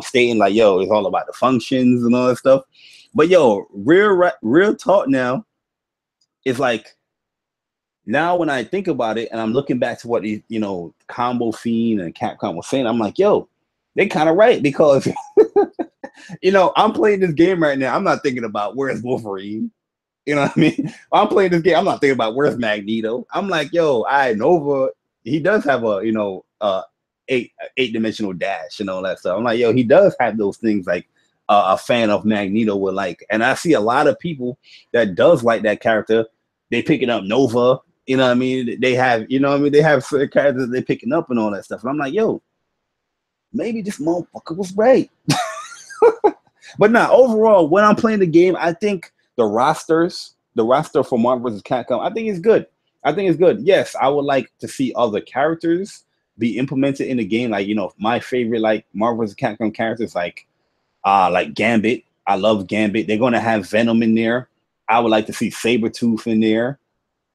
Speaker 1: stating like, yo, it's all about the functions and all that stuff. But yo, real talk now, it's like, now when I think about it and I'm looking back to what the, you know, Combo Fiend and Capcom was saying, I'm like, yo, they kind of right, because you know, I'm playing this game right now. I'm not thinking about where's Wolverine. You know what I mean? I'm playing this game. I'm not thinking about where's Magneto. I'm like, yo, Nova, he does have a, you know, eight-dimensional dash and all that stuff. I'm like, yo, he does have those things like a fan of Magneto would like. And I see a lot of people that does like that character. They picking up Nova. You know what I mean? They have, you know what I mean? They have certain characters they're picking up and all that stuff. And I'm like, yo, maybe this motherfucker was right. But nah, overall, when I'm playing the game, I think the roster for Marvel vs. Capcom, I think it's good. Yes, I would like to see other characters be implemented in the game. Like, you know, my favorite like Marvel vs. Capcom characters like Gambit. I love Gambit. They're gonna have Venom in there. I would like to see Sabretooth in there.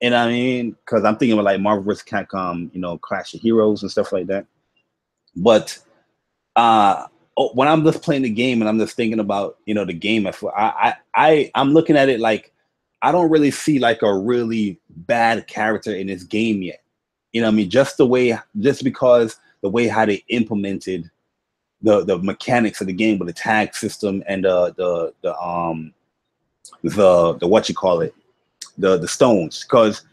Speaker 1: And I mean, because I'm thinking of like Marvel vs. Capcom, you know, Clash of Heroes and stuff like that. But when I'm just playing the game and I'm just thinking about, you know, the game, I'm looking at it like I don't really see like a really bad character in this game yet. You know what I mean? Just because the way how they implemented the mechanics of the game with the tag system and the what you call it, the stones. Because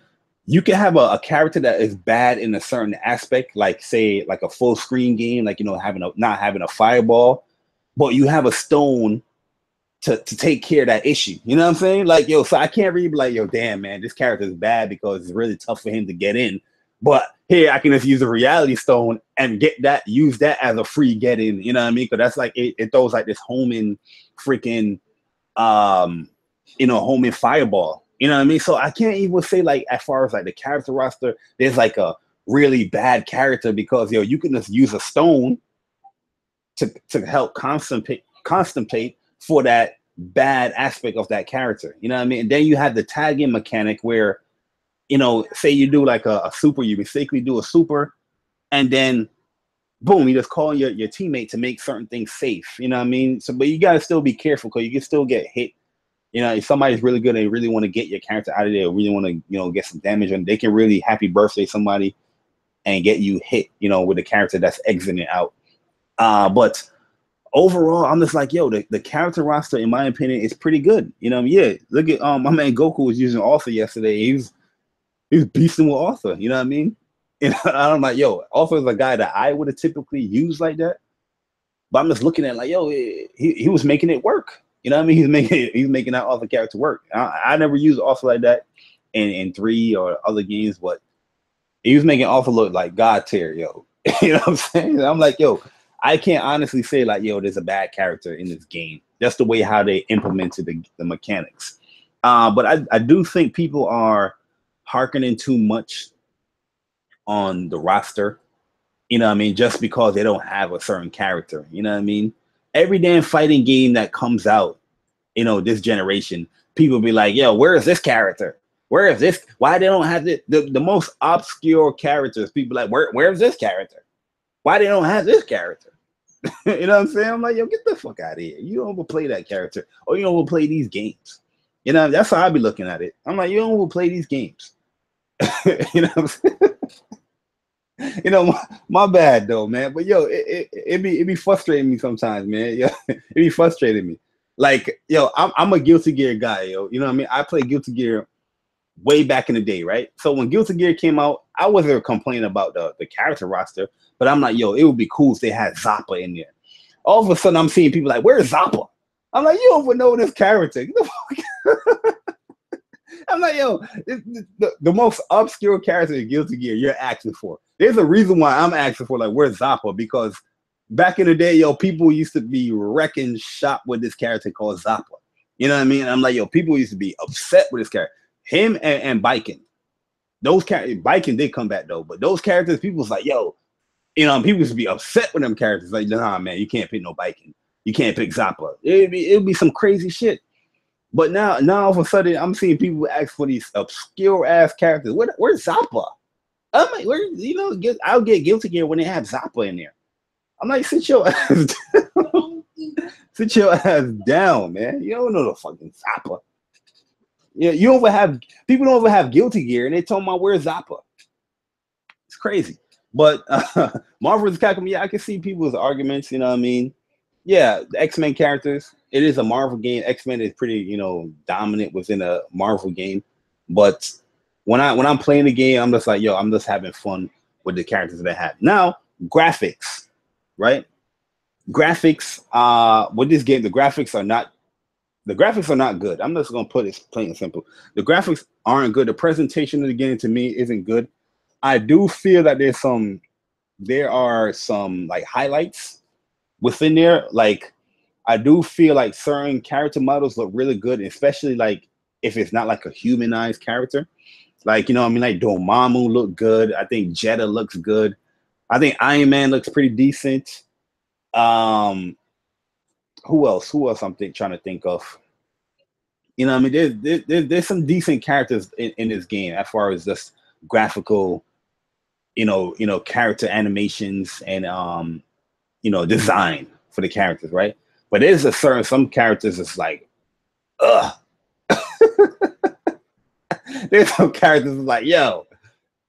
Speaker 1: you can have a character that is bad in a certain aspect, like say like a full screen game, like, you know, not having a fireball, but you have a stone to take care of that issue. You know what I'm saying? Like, yo, so I can't really be like, yo, damn, man, this character is bad because it's really tough for him to get in. But here I can just use a reality stone and use that as a free get in. You know what I mean? Because that's like it throws like this homing freaking homing fireball. You know what I mean? So I can't even say like as far as like the character roster, there's like a really bad character because you can just use a stone to help constipate for that bad aspect of that character. You know what I mean? And then you have the tagging mechanic where, say you do like a super, you basically do a super, and then boom, you just call your teammate to make certain things safe. You know what I mean? So, but you gotta still be careful because you can still get hit. If somebody's really good and they really want to get your character out of there, really want to, get some damage, and they can really happy birthday somebody and get you hit, with a character that's exiting out. But overall, I'm just like, yo, the character roster, in my opinion, is pretty good. Yeah. Look at my man Goku was using Arthur yesterday. He was beasting with Arthur. You know what I mean? And I'm like, yo, Arthur is a guy that I would have typically used like that. But I'm just looking at it like, yo, he was making it work. You know what I mean? He's making that Arthur character work. I never used Arthur like that in 3 or other games, but he was making Arthur look like God tier, yo. You know what I'm saying? I'm like, yo, I can't honestly say like, yo, there's a bad character in this game. That's the way how they implemented the mechanics. But I do think people are hearkening too much on the roster. You know what I mean? Just because they don't have a certain character. You know what I mean? Every damn fighting game that comes out, this generation, people be like, yo, where is this character? Where is this? Why they don't have the most obscure characters? People like, where is this character? Why they don't have this character? You know what I'm saying? I'm like, yo, get the fuck out of here. You don't overplay that character, or you don't overplay these games. That's how I be looking at it. I'm like, you don't overplay these games. You know what I'm saying? My bad though, man. But yo, it be frustrating me sometimes, man. Yo, it be frustrating me. Like, yo, I'm a Guilty Gear guy, yo. You know what I mean? I played Guilty Gear way back in the day, right? So when Guilty Gear came out, I wasn't complaining about the character roster, but I'm like, yo, it would be cool if they had Zappa in there. All of a sudden, I'm seeing people like, where's Zappa? I'm like, you don't even know this character. I'm like, yo, the most obscure character in Guilty Gear you're asking for. There's a reason why I'm asking for, like, where's Zappa? Because back in the day, yo, people used to be wrecking shop with this character called Zappa. You know what I mean? I'm like, yo, people used to be upset with this character. Him and Biken. Those characters, Biken did come back though, but those characters, people was like, yo, people used to be upset with them characters. Like, nah, man, you can't pick no Biken. You can't pick Zappa. It'd be some crazy shit. But now all of a sudden, I'm seeing people ask for these obscure ass characters. Where's Zappa? I'm like, I'll get Guilty Gear when they have Zappa in there. I'm like, sit your ass down. Sit your ass down, man. You don't know the fucking Zappa. Yeah, people don't ever have Guilty Gear, and they talking about where's Zappa. It's crazy. But Marvel vs. Capcom, yeah, I can see people's arguments. You know what I mean? Yeah, the X-Men characters. It is a Marvel game. X-Men is pretty, dominant within a Marvel game. But when I'm playing the game, I'm just like, yo, I'm just having fun with the characters that I have. Now, graphics, right? Graphics. With this game, the graphics are not good. I'm just gonna put it plain and simple. The graphics aren't good. The presentation of the game to me isn't good. I do feel that there are some like highlights within there. Like, I do feel like certain character models look really good, especially like if it's not like a humanized character. Like, like Dormammu look good. I think Jeddah looks good. I think Iron Man looks pretty decent. Who else I'm trying to think of? There's some decent characters in this game as far as just graphical, character animations and design for the characters, right? But there's some characters that's like, ugh. There's some characters like, yo,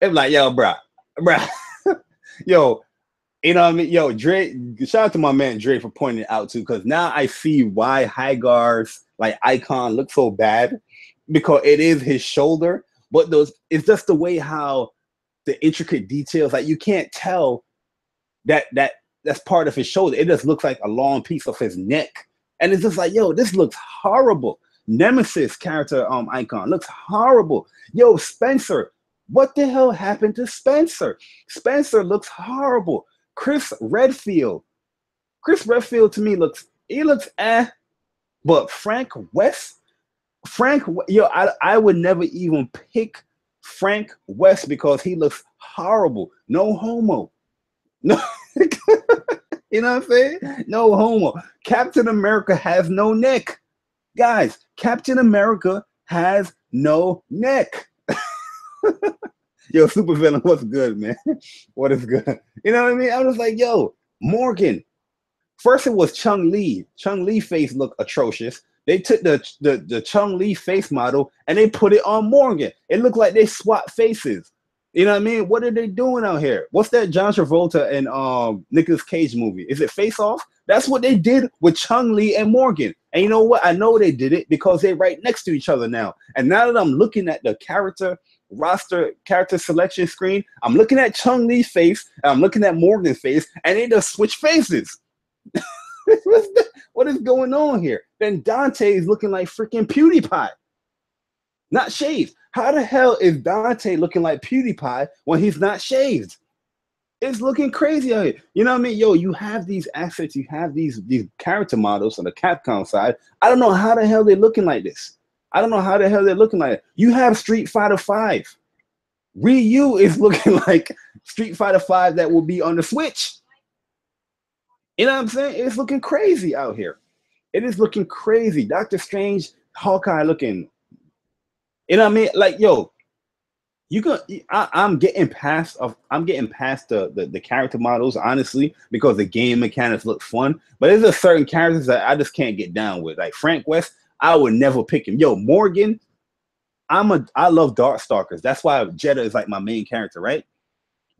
Speaker 1: it's like, yo, bruh, yo, you know what I mean? Yo, Dre, shout out to my man Dre for pointing it out too, because now I see why Hagar's like icon looks so bad, because it is his shoulder, but those, it's just the way how the intricate details, like you can't tell that's part of his shoulder. It just looks like a long piece of his neck. And it's just like, yo, this looks horrible. Nemesis character icon looks horrible. Yo, Spencer, what the hell happened to Spencer? Spencer looks horrible. Chris Redfield to me looks eh. But Frank West, yo, I would never even pick Frank West because he looks horrible. No homo. No, you know what I'm saying? No homo. Captain America has no neck. Guys, Captain America has no neck. Yo, supervillain, what's good, man? What is good? You know what I mean? I was like, yo, Morgan. First it was Chung-Li. Chung-Li face looked atrocious. They took the Chung-Li face model and they put it on Morgan. It looked like they swapped faces. You know what I mean? What are they doing out here? What's that John Travolta and Nicolas Cage movie? Is it Face Off? That's what they did with Chung-Li and Morgan. And you know what? I know they did it because they're right next to each other now. And now that I'm looking at the character selection screen, I'm looking at Chung-Li's face, and I'm looking at Morgan's face, and they just switch faces. What is going on here? Then Dante is looking like freaking PewDiePie. Not shaved. How the hell is Dante looking like PewDiePie when he's not shaved? It's looking crazy out here. You know what I mean? Yo, you have these assets, you have these character models on the Capcom side. I don't know how the hell they're looking like this. I don't know how the hell they're looking like it. You have Street Fighter V. Ryu is looking like Street Fighter V that will be on the Switch. You know what I'm saying? It's looking crazy out here. It is looking crazy. Doctor Strange, Hawkeye looking. You know what I mean? Like, yo, I'm getting past the character models, honestly, because the game mechanics look fun. But there's a certain characters that I just can't get down with. Like Frank West, I would never pick him. Yo, Morgan, I love Darkstalkers. That's why Jeddah is like my main character, right?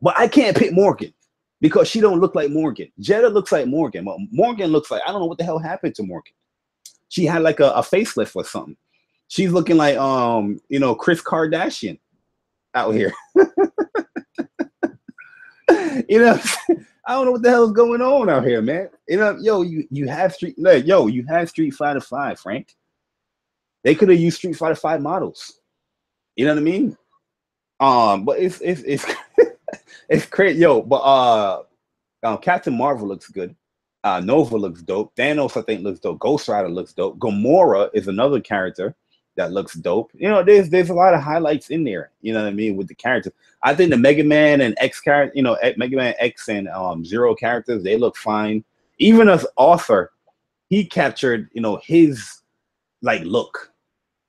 Speaker 1: But I can't pick Morgan because she don't look like Morgan. Jeddah looks like Morgan, but Morgan looks like, I don't know what the hell happened to Morgan. She had like a facelift or something. She's looking like Kris Kardashian out here. You know, I don't know what the hell is going on out here, man. You know, yo, you have Street Fighter V, Frank. They could have used Street Fighter V models. You know what I mean? But it's it's crazy, yo. But Captain Marvel looks good. Nova looks dope. Thanos, I think, looks dope. Ghost Rider looks dope. Gamora is another character that looks dope. You know, there's a lot of highlights in there. You know what I mean, with the characters. I think the Mega Man and X character, you know, Mega Man X and Zero characters, they look fine. Even as author, he captured, you know, his like look.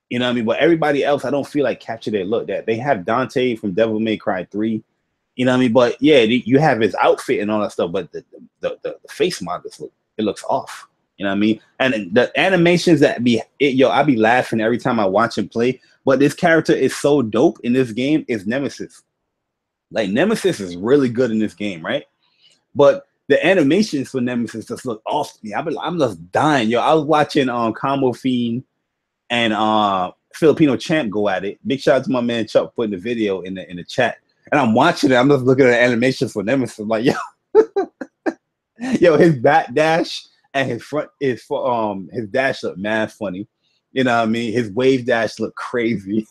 Speaker 1: You know what I mean? But everybody else, I don't feel like captured their look. That they have Dante from Devil May Cry 3. You know what I mean? But yeah, you have his outfit and all that stuff, but the face models looks off. You know what I mean? And the animations I be laughing every time I watch him play. But this character is so dope in this game is Nemesis. Like Nemesis is really good in this game, right? But the animations for Nemesis just look off to me. I'm just dying. Yo, I was watching Combo Fiend and Filipino Champ go at it. Big shout out to my man Chuck putting the video in the chat. And I'm watching it. I'm just looking at the animations for Nemesis. I'm like, yo, yo, his back dash and his front is for his dash look mad funny. You know what I mean? His wave dash look crazy.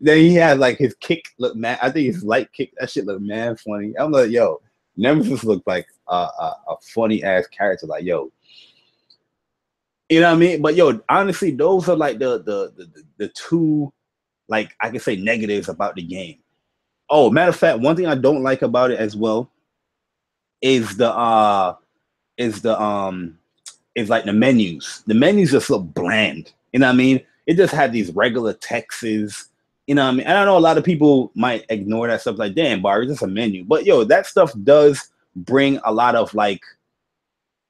Speaker 1: Then he had like his kick look mad. I think his light kick, that shit look mad funny. I'm like, yo, Nemesis looked like a funny ass character. Like, yo, you know what I mean? But yo, honestly, those are like the two, like I can say negatives about the game. Oh, matter of fact, one thing I don't like about it as well is like the menus. The menus just look bland. You know what I mean? It just had these regular texts. You know what I mean? And I know a lot of people might ignore that stuff like, damn, Bar, it's just a menu. But yo, that stuff does bring a lot of like,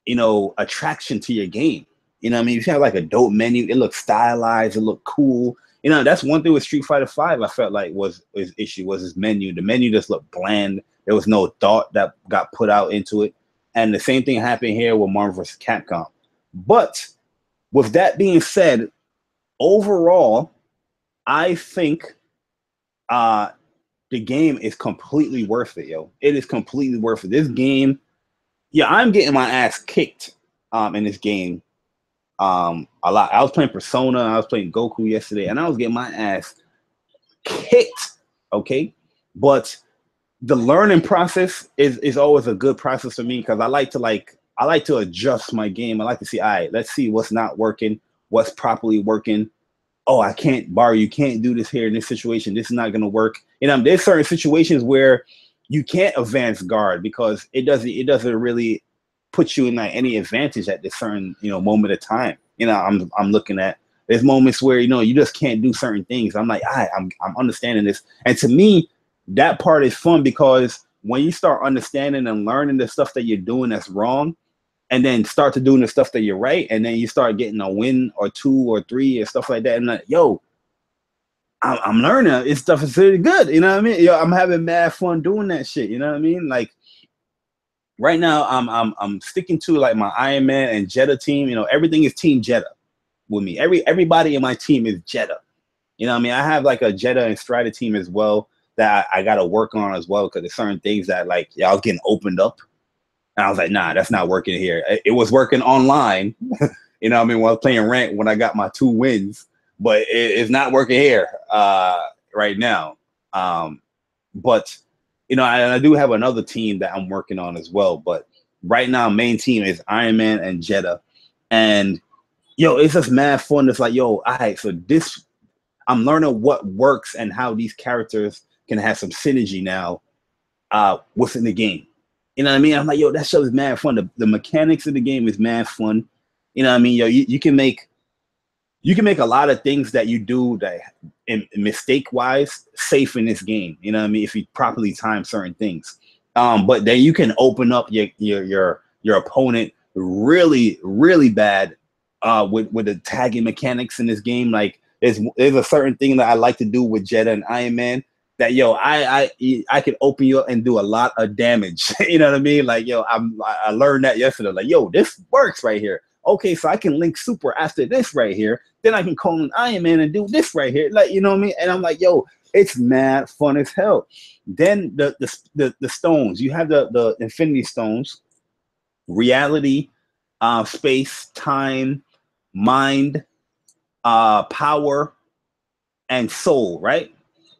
Speaker 1: you know, attraction to your game. You know what I mean? If you have like a dope menu, it looks stylized, it look cool. You know, that's one thing with Street Fighter V. I felt like was his issue was his menu. The menu just looked bland. There was no thought that got put out into it. And the same thing happened here with Marvel vs. Capcom. But with that being said, overall, I think the game is completely worth it, yo. It is completely worth it. This game, yeah, I'm getting my ass kicked in this game a lot. I was playing Persona, I was playing Goku yesterday, and I was getting my ass kicked, okay? But the learning process is always a good process for me because I like to adjust my game. I like to see, all right, let's see what's not working, what's properly working. Oh, I can't, Barry, you can't do this here in this situation. This is not going to work. You know, there's certain situations where you can't advance guard because it doesn't really put you in like any advantage at this certain, you know, moment of time. You know, I'm looking at, there's moments where, you know, you just can't do certain things. I'm like, I'm understanding this. And to me, that part is fun because when you start understanding and learning the stuff that you're doing that's wrong, and then start to doing the stuff that you're right, and then you start getting a win or 2 or 3 or stuff like that, and like, yo, I'm learning. This stuff is really good. You know what I mean? Yo, I'm having mad fun doing that shit. You know what I mean? Like right now, I'm sticking to like my Iron Man and Jetta team. You know, everything is Team Jetta with me. Everybody in my team is Jetta. You know what I mean? I have like a Jetta and Strider team as well that I got to work on as well because there's certain things that like y'all getting opened up. And I was like, nah, that's not working here. It was working online, you know what I mean, while I was playing ranked when I got my 2 wins, but it's not working here right now. But, you know, I do have another team that I'm working on as well. But right now, main team is Iron Man and Jetta. And, yo, it's just mad fun. It's like, yo, all right, so this, I'm learning what works and how these characters can have some synergy now within the game. You know what I mean? I'm like, yo, that show is mad fun. The mechanics of the game is mad fun. You know what I mean? Yo, you can make a lot of things that you do that mistake wise safe in this game. You know what I mean? If you properly time certain things. But then you can open up your opponent really, really bad with the tagging mechanics in this game. Like there's a certain thing that I like to do with Jetta and Iron Man. That yo, I could open you up and do a lot of damage. You know what I mean? Like yo, I learned that yesterday. Like yo, this works right here. Okay, so I can link super after this right here. Then I can call an Iron Man and do this right here. Like you know what I mean? And I'm like yo, it's mad fun as hell. Then the stones. You have the Infinity Stones, reality, space, time, mind, power, and soul. Right.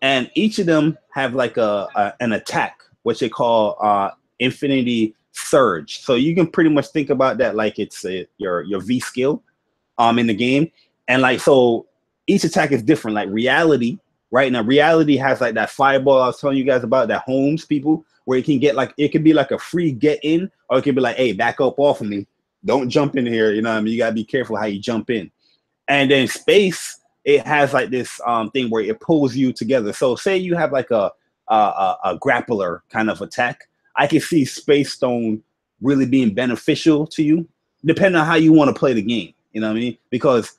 Speaker 1: And each of them have like an attack, which they call Infinity Surge. So you can pretty much think about that like it's your V skill in the game. And like so each attack is different. Like reality, right? Now reality has like that fireball I was telling you guys about that homes people where it can get like it can be like a free get in, or it can be like, hey, back up off of me. Don't jump in here. You know what I mean? You gotta be careful how you jump in. And then space, it has like this thing where it pulls you together. So say you have like a grappler kind of attack. I can see Space Stone really being beneficial to you, depending on how you want to play the game. You know what I mean? Because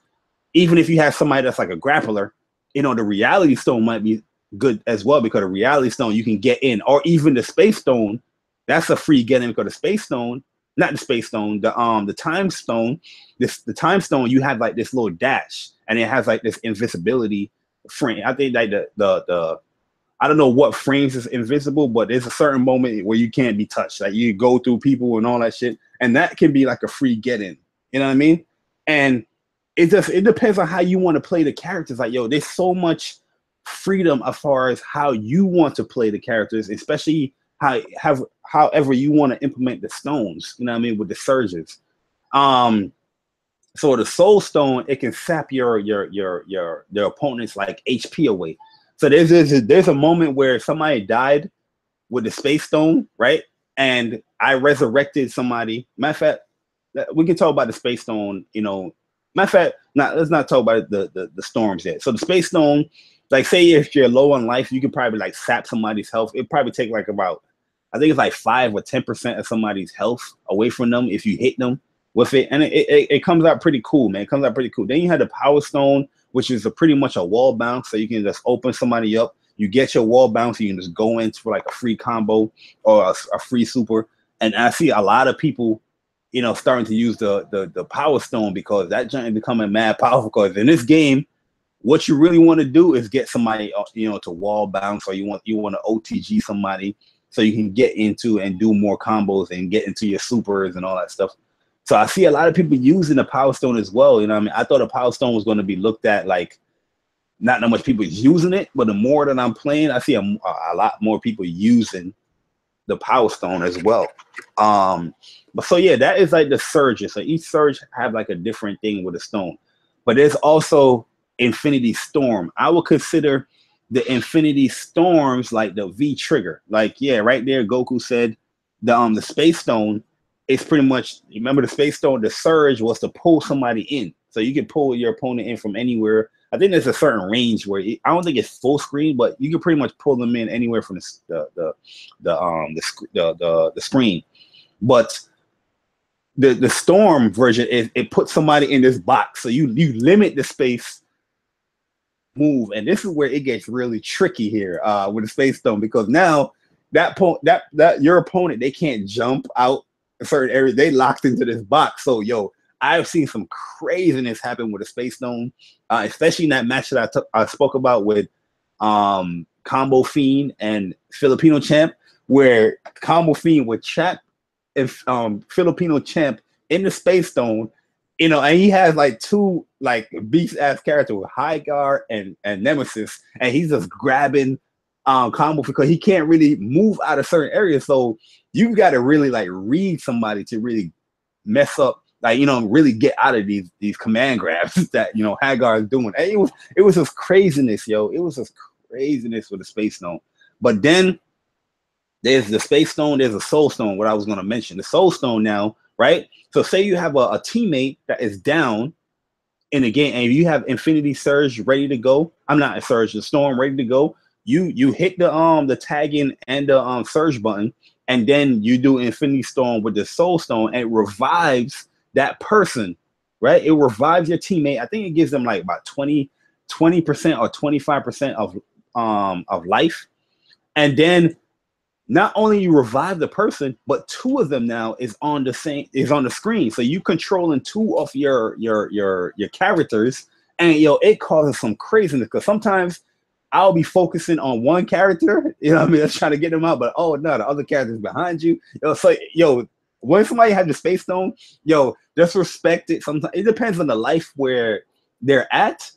Speaker 1: even if you have somebody that's like a grappler, you know, the Reality Stone might be good as well because the Reality Stone you can get in, or even the Space Stone, that's a free get in because the Space Stone, not the Space Stone, the Time Stone, the Time Stone, you have like this little dash. And it has like this invisibility frame. I think like the I don't know what frames is invisible, but there's a certain moment where you can't be touched. Like you go through people and all that shit, and that can be like a free get in. You know what I mean? And it depends on how you want to play the characters. Like yo, there's so much freedom as far as how you want to play the characters, especially however you want to implement the stones. You know what I mean, with the surges. So the Soul Stone, it can sap your opponent's like HP away. So there's a moment where somebody died with the Space Stone, right? And I resurrected somebody. Matter of fact, we can talk about the Space Stone, you know. Matter of fact, let's not talk about the storms yet. So the Space Stone, like say if you're low on life, you can probably like sap somebody's health. It probably take like about, I think it's like 5 or 10% of somebody's health away from them if you hit them. with it, and it comes out pretty cool, man. It comes out pretty cool. Then you had the Power Stone, which is pretty much a wall bounce, so you can just open somebody up. You get your wall bounce, you can just go in for like a free combo or a free super. And I see a lot of people, you know, starting to use the Power Stone because that giant is becoming mad powerful. Because in this game, what you really want to do is get somebody, you know, to wall bounce, or you want to OTG somebody so you can get into and do more combos and get into your supers and all that stuff. So I see a lot of people using the Power Stone as well. You know what I mean? I thought the Power Stone was going to be looked at like not that much people using it, but the more that I'm playing, I see a lot more people using the Power Stone as well. But so yeah, that is like the surges. So each surge have like a different thing with a stone. But there's also Infinity Storm. I would consider the Infinity Storms like the V trigger. Like, yeah, right there, Goku said the Space Stone is pretty much, remember the Space Stone, the surge was to pull somebody in. So you can pull your opponent in from anywhere. I think there's a certain range where I don't think it's full screen, but you can pretty much pull them in anywhere from the screen. But the Storm version is it puts somebody in this box, so you limit the space move, and this is where it gets really tricky here with the Space Stone, because now that your opponent, they can't jump out a certain area, they locked into this box. So yo, I've seen some craziness happen with a Space Stone, especially in that match that I spoke about with Combo Fiend and Filipino Champ, where Combo Fiend would trap and Filipino Champ in the Space Stone, you know, and he has like two like beast ass characters with High Guard and Nemesis, and he's just grabbing Combo because he can't really move out of certain areas. So you got to really like read somebody to really mess up, like, you know, really get out of these command grabs that, you know, Hagar is doing. And it was just craziness, yo. It was just craziness with the Space Stone. But then there's the Space Stone, there's a Soul Stone, what I was going to mention. The Soul Stone now, right? So say you have a teammate that is down in the game, and you have Infinity Surge ready to go. I'm not a Surge, the Storm ready to go. You hit the tagging and the Surge button, and then you do Infinity Storm with the Soul Stone, and it revives that person, right? It revives your teammate. I think it gives them like about 20% or 25% of life. And then not only you revive the person, but two of them now is on the screen. So you controlling two of your characters, and yo, it causes some craziness because sometimes I'll be focusing on one character, you know what I mean, just trying to get them out, but oh no, the other character's behind you. Yo, so yo, when somebody has the Space Stone, yo, just respect it. Sometimes it depends on the life where they're at,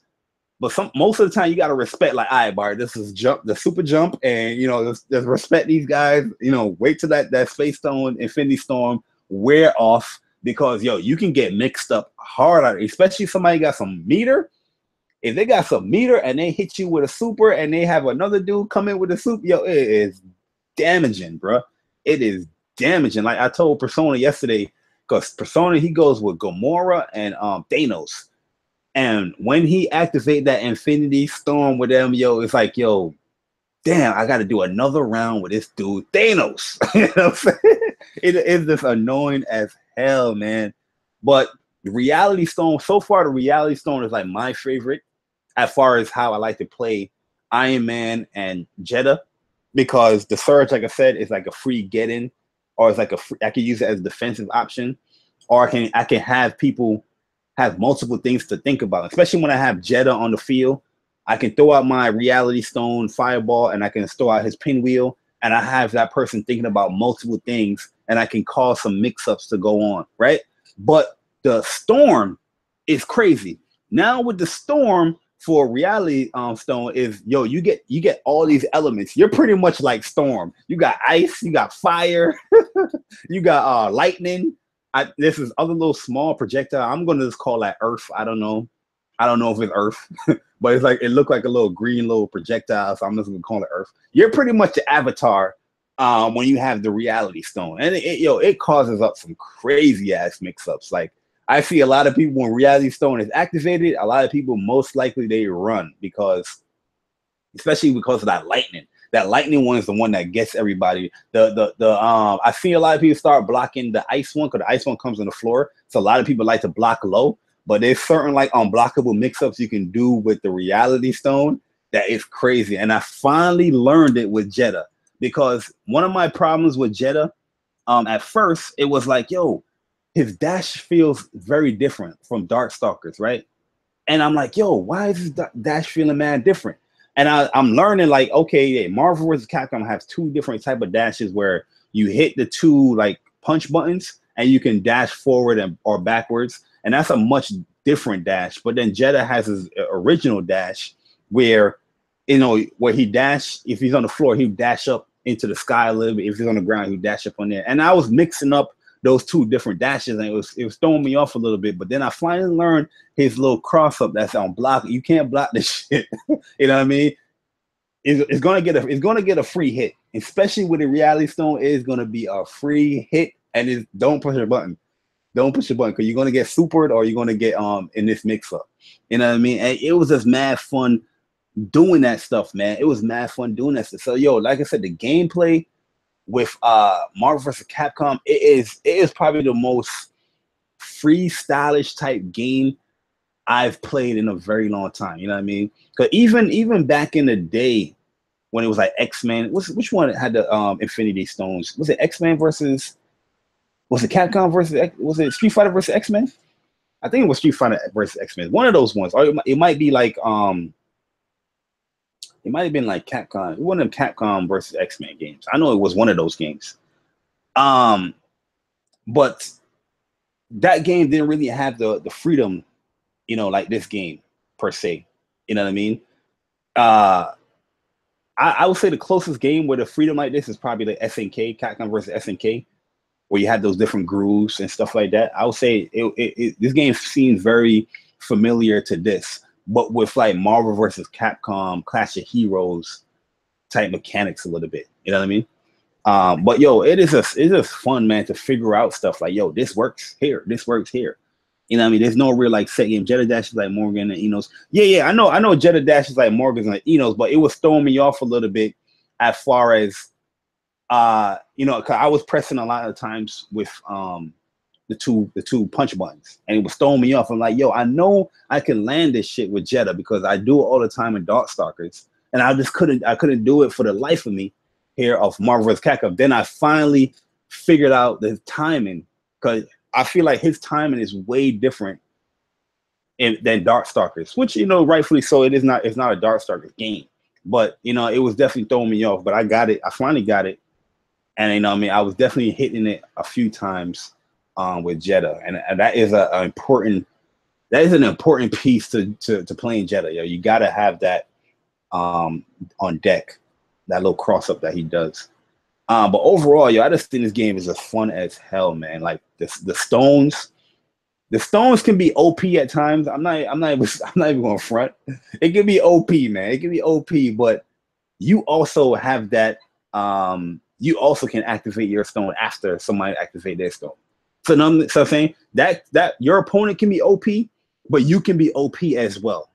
Speaker 1: but most of the time you gotta respect, like, all right, Bart, this is the super jump, and you know, just respect these guys. You know, wait till that Space Stone, Infinity Storm wear off, because yo, you can get mixed up hard, especially if somebody got some meter. If they got some meter and they hit you with a super, and they have another dude come in with a super, yo, it is damaging, bro. It is damaging. Like I told Persona yesterday, because Persona, he goes with Gamora and Thanos. And when he activate that Infinity Storm with them, yo, it's like, yo, damn, I got to do another round with this dude, Thanos. You know what I'm saying? It is just annoying as hell, man. But the Reality Stone, so far, the Reality Stone is like my favorite as far as how I like to play Iron Man and Jeddah, because the Surge, like I said, is like a free get-in, or it's like I can use it as a defensive option, or I can have people have multiple things to think about, especially when I have Jeddah on the field. I can throw out my Reality Stone Fireball, and I can throw out his Pinwheel, and I have that person thinking about multiple things, and I can cause some mix-ups to go on, right? But the Storm is crazy. Now with the Storm for Reality Stone is, yo, you get all these elements. You're pretty much like Storm. You got ice, you got fire, you got lightning. This is other little small projectile. I'm gonna just call that Earth. I don't know if it's Earth, but it's like, it looked like a little green little projectile, so I'm just gonna call it Earth. You're pretty much the Avatar when you have the Reality Stone, and it causes up some crazy ass mix-ups. Like, I see a lot of people when Reality Stone is activated, a lot of people most likely they run, especially because of that lightning. That lightning one is the one that gets everybody. I see a lot of people start blocking the ice one because the ice one comes on the floor. So a lot of people like to block low, but there's certain like unblockable mix-ups you can do with the reality stone that is crazy. And I finally learned it with Jetta, because one of my problems with Jetta, at first it was like, yo, his dash feels very different from Darkstalkers, right? And I'm like, yo, why is this dash feeling mad different? And I'm learning like, okay, yeah, Marvel vs. Capcom has two different type of dashes where you hit the two like punch buttons and you can dash forward or backwards. And that's a much different dash. But then Jetta has his original dash where, you know, where he dash, if he's on the floor, he dash up into the sky a little bit. If he's on the ground, he dash up on there. And I was mixing up those two different dashes, and it was throwing me off a little bit. But then I finally learned his little cross up that's on block. You can't block this shit. You know what I mean? It's gonna get a free hit, especially with the reality stone. It's gonna be a free hit, and don't push a button. Don't push a button because you're gonna get supered or you're gonna get in this mix up. You know what I mean? And it was just mad fun doing that stuff, man. It was mad fun doing that stuff. So yo, like I said, the gameplay with Marvel vs. Capcom, it is probably the most freestylish type game I've played in a very long time. You know what I mean? Because even back in the day when it was like X-Men, which one had the Infinity Stones? Was it X-Men versus? Was it Capcom versus? Was it Street Fighter versus X-Men? I think it was Street Fighter versus X-Men. One of those ones, or it might be like it might have been like Capcom. One of them Capcom versus X-Men games. I know it was one of those games. But that game didn't really have the freedom, you know, like this game per se. You know what I mean? I would say the closest game where the freedom like this is probably like SNK, Capcom versus SNK, where you had those different grooves and stuff like that. I would say this game seems very familiar to this, but with like Marvel versus Capcom, Clash of Heroes type mechanics a little bit. You know what I mean? But yo, it's just fun, man, to figure out stuff like, yo, this works here, this works here. You know what I mean? There's no real like set game. Jetta Dash is like Morgan and Enos. Yeah, I know Jetta Dash is like Morgan's and Enos, but it was throwing me off a little bit as far as you know, cause I was pressing a lot of times with the two punch buttons, and it was throwing me off. I'm like, yo, I know I can land this shit with Jetta because I do it all the time in Darkstalkers, and I couldn't do it for the life of me here of Marvel vs. Capcom. Then I finally figured out the timing, because I feel like his timing is way different than Darkstalkers, which, you know, rightfully so. It's not a Darkstalkers game, but you know, it was definitely throwing me off. But I got it. I finally got it, and you know, I mean, I was definitely hitting it a few times with Jetta, and that is an important piece to playing Jetta. Yo, you gotta have that on deck, that little cross up that he does. But overall, yo, I just think this game is as fun as hell, man. Like the stones can be OP at times. I'm not even going to front. It can be OP, man. It can be OP, but you also have that. You also can activate your stone after somebody activate their stone. So I'm saying that your opponent can be OP, but you can be OP as well.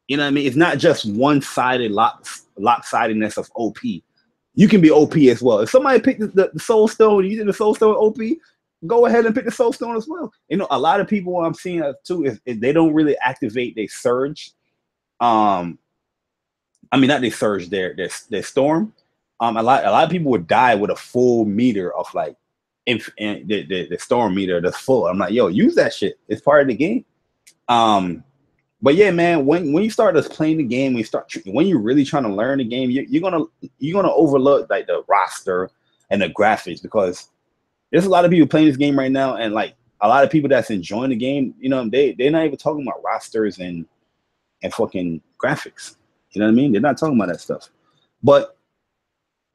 Speaker 1: You know what I mean? It's not just one-sided lopsidedness of OP. You can be OP as well. If somebody picked the Soul Stone, you did the Soul Stone OP, go ahead and pick the Soul Stone as well. You know, a lot of people, what I'm seeing too, is they don't really activate their surge. I mean, not their surge, their storm. A lot of people would die with a full meter of like, the storm meter that's full. I'm like, yo, use that shit. It's part of the game. But yeah, man, when you start just playing the game, when you're really trying to learn the game, you're gonna overlook like the roster and the graphics, because there's a lot of people playing this game right now, and like a lot of people that's enjoying the game, you know, they're not even talking about rosters and fucking graphics. You know what I mean? They're not talking about that stuff. But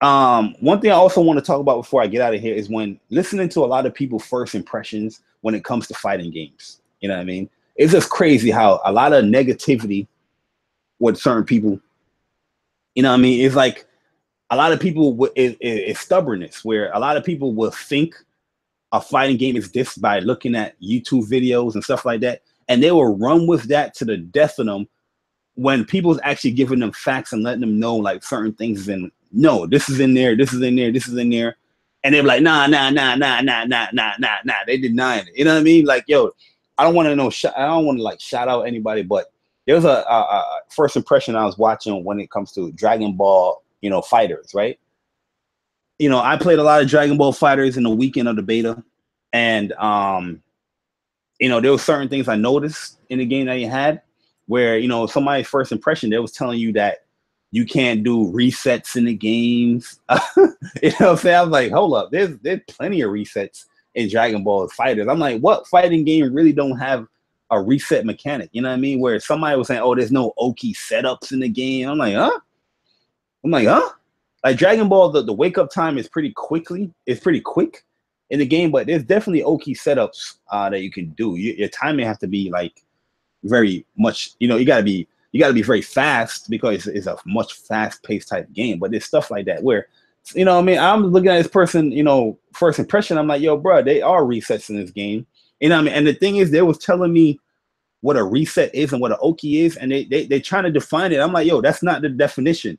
Speaker 1: one thing I also want to talk about before I get out of here is when listening to a lot of people's first impressions when it comes to fighting games. You know what I mean? It's just crazy how a lot of negativity with certain people, you know what I mean? It's like a lot of people is stubbornness, where a lot of people will think a fighting game is this by looking at YouTube videos and stuff like that, and they will run with that to the death of them when people's actually giving them facts and letting them know like certain things no, this is in there, this is in there, this is in there. And they're like, nah. They denying it. You know what I mean? Like, yo, I don't want to know. I don't want to like shout out anybody, but there was a first impression I was watching when it comes to Dragon Ball, you know, fighters, right? You know, I played a lot of Dragon Ball fighters in the weekend of the beta, and you know, there were certain things I noticed in the game that you had, where, you know, somebody's first impression, they was telling you that you can't do resets in the games. You know what I'm saying? I was like, hold up, there's plenty of resets in Dragon Ball fighters. I'm like, what fighting game really don't have a reset mechanic? You know what I mean? Where somebody was saying, oh, there's no Oki setups in the game. I'm like, huh? Like Dragon Ball, the wake up time is pretty quick in the game, but there's definitely Oki setups that you can do. Your timing has to be like very much, you know, you gotta be very fast because it's a much fast-paced type game. But there's stuff like that where, you know what I mean, I'm looking at this person, you know, first impression, I'm like, yo, bro, they are resets in this game. You know what I mean? And the thing is, they was telling me what a reset is and what an Oki is, and they trying to define it. I'm like, yo, that's not the definition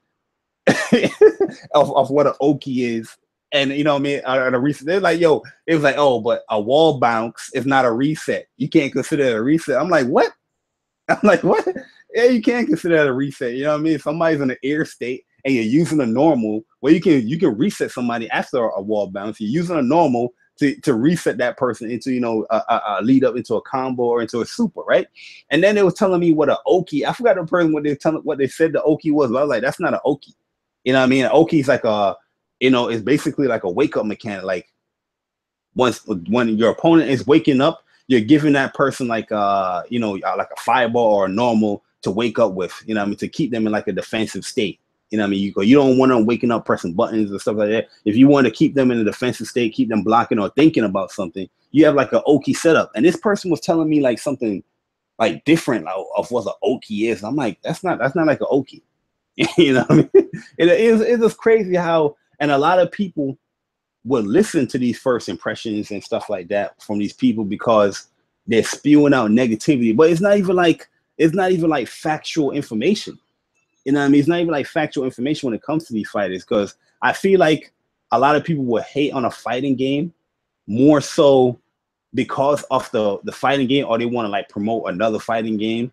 Speaker 1: of what an Oki is. And you know what I mean? A reset, they're like, yo, it was like, oh, but a wall bounce is not a reset. You can't consider it a reset. I'm like, what? I'm like, what? Yeah, you can't consider that a reset. You know what I mean? If somebody's in an air state and you're using a normal, well, you can reset somebody after a wall bounce. You're using a normal to reset that person into, you know, a lead up into a combo or into a super, right? And then they was telling me what an Oki. I forgot the person what they said the Oki was, but I was like, that's not an Oki. You know what I mean? An Oki is like you know, it's basically like a wake up mechanic. Like when your opponent is waking up, you're giving that person like you know, like a fireball or a normal to wake up with, you know what I mean, to keep them in like a defensive state. You know what I mean? You don't want them waking up pressing buttons and stuff like that. If you want to keep them in a defensive state, keep them blocking or thinking about something, you have like an Oki setup. And this person was telling me like something like different of what an Oki is. I'm like, that's not like an Oki. You know what I mean? It's just crazy how, and a lot of people would listen to these first impressions and stuff like that from these people because they're spewing out negativity, but it's not even like factual information. You know what I mean? It's not even like factual information when it comes to these fighters, because I feel like a lot of people will hate on a fighting game more so because of the fighting game, or they want to like promote another fighting game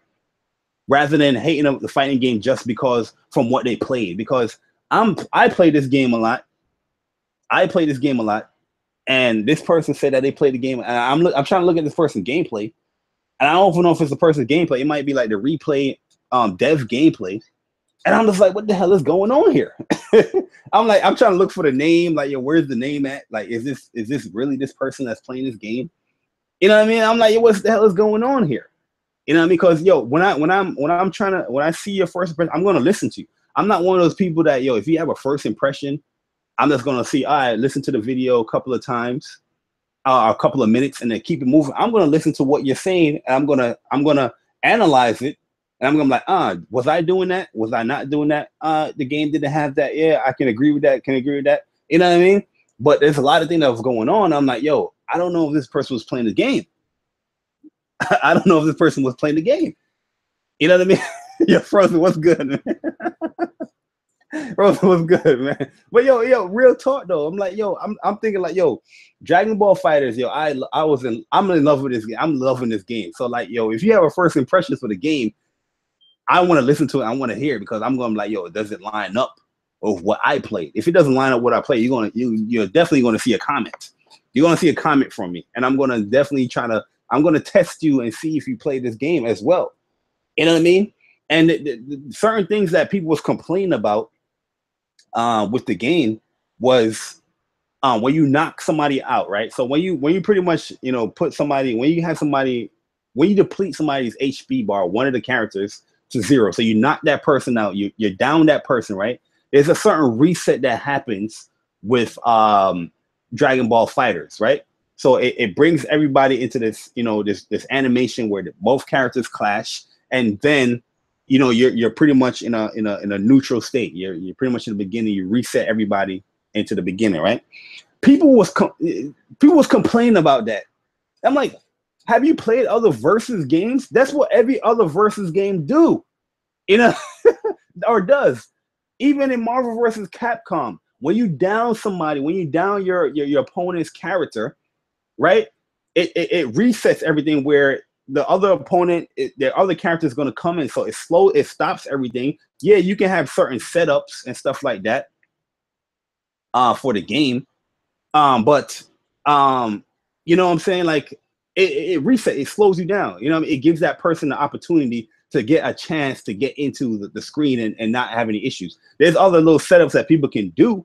Speaker 1: rather than hating on the fighting game just because from what they played. Because I play this game a lot. And this person said that they played the game, and I'm trying to look at this person's gameplay, and I don't even know if it's the person's gameplay. It might be like the replay dev gameplay, and I'm just like, what the hell is going on here? I'm trying to look for the name, like, yo, where's the name at? Like, is this really this person that's playing this game? You know what I mean? I'm like, yo, what the hell is going on here? You know what I mean? Because yo, when I see your first impression, I'm gonna listen to you. I'm not one of those people that, yo, if you have a first impression, I'm just gonna see, all right, listen to the video a couple of times, a couple of minutes, and then keep it moving. I'm gonna listen to what you're saying, and I'm gonna analyze it, and I'm gonna be like, was I doing that? Was I not doing that? The game didn't have that. Yeah, I can agree with that. You know what I mean? But there's a lot of things that was going on. I'm like, yo, I don't know if this person was playing the game. I don't know if this person was playing the game. You know what I mean? Yo, Frozen, what's good, man? Frozen was good, man. But yo, real talk though. I'm like, yo, I'm thinking like, yo, Dragon Ball Fighters, yo, I'm in love with this game. I'm loving this game. So like, yo, if you have a first impression for the game, I want to listen to it. I want to hear it, because I'm going to be like, yo, does it line up with what I played? If it doesn't line up with what I played, you're definitely going to see a comment. You're going to see a comment from me, and I'm going to definitely I'm going to test you and see if you play this game as well. You know what I mean? And the certain things that people was complaining about with the game was when you knock somebody out, right? So when you pretty much, you know, when you deplete somebody's HP bar, one of the characters, to 0, so you knock that person out, you're down that person, right? There's a certain reset that happens with Dragon Ball Fighters, right? So it brings everybody into this, you know, this animation where both characters clash, and then, you know, you're pretty much in a neutral state. You're pretty much in the beginning. You reset everybody into the beginning, right? People was complaining about that. I'm like, have you played other versus games? That's what every other versus game do, you know, or does. Even in Marvel versus Capcom, when you down somebody, when you down your opponent's character, right? It resets everything where the other opponent, the other character is going to come in. So it stops everything. Yeah, you can have certain setups and stuff like that for the game. But you know what I'm saying? Like it resets, it slows you down. You know what I mean? It gives that person the opportunity to get a chance to get into the screen and not have any issues. There's other little setups that people can do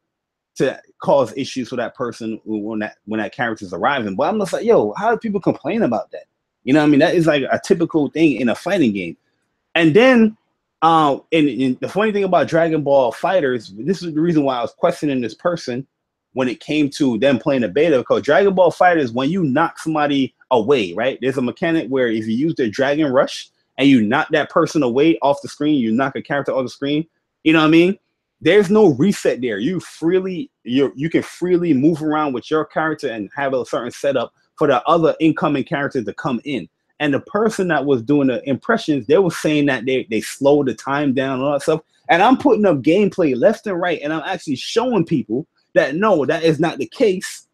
Speaker 1: to cause issues for that person when that character's arriving. But I'm just like, yo, how do people complain about that? You know what I mean? That is like a typical thing in a fighting game. And then and the funny thing about Dragon Ball Fighters, this is the reason why I was questioning this person when it came to them playing the beta, because Dragon Ball Fighters, when you knock somebody away, right? There's a mechanic where if you use the Dragon Rush and you knock that person away off the screen, you knock a character off the screen, you know what I mean? There's no reset there. You can freely move around with your character and have a certain setup for the other incoming characters to come in. And the person that was doing the impressions, they were saying that they slowed the time down and all that stuff. And I'm putting up gameplay left and right, and I'm actually showing people that no, that is not the case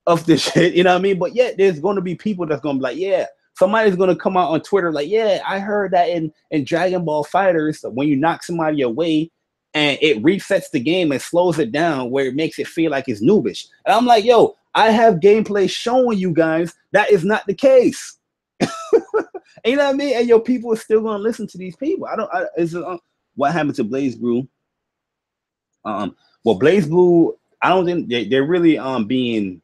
Speaker 1: of this shit. You know what I mean? But yet there's going to be people that's going to be like, yeah, somebody's going to come out on Twitter like, yeah, I heard that in Dragon Ball Fighters, when you knock somebody away, and it resets the game and slows it down where it makes it feel like it's noobish. And I'm like, yo, I have gameplay showing you guys that is not the case. You know what I mean? And your people are still going to listen to these people. What happened to Blaze Blue? Well, Blaze Blue, I don't think they're really being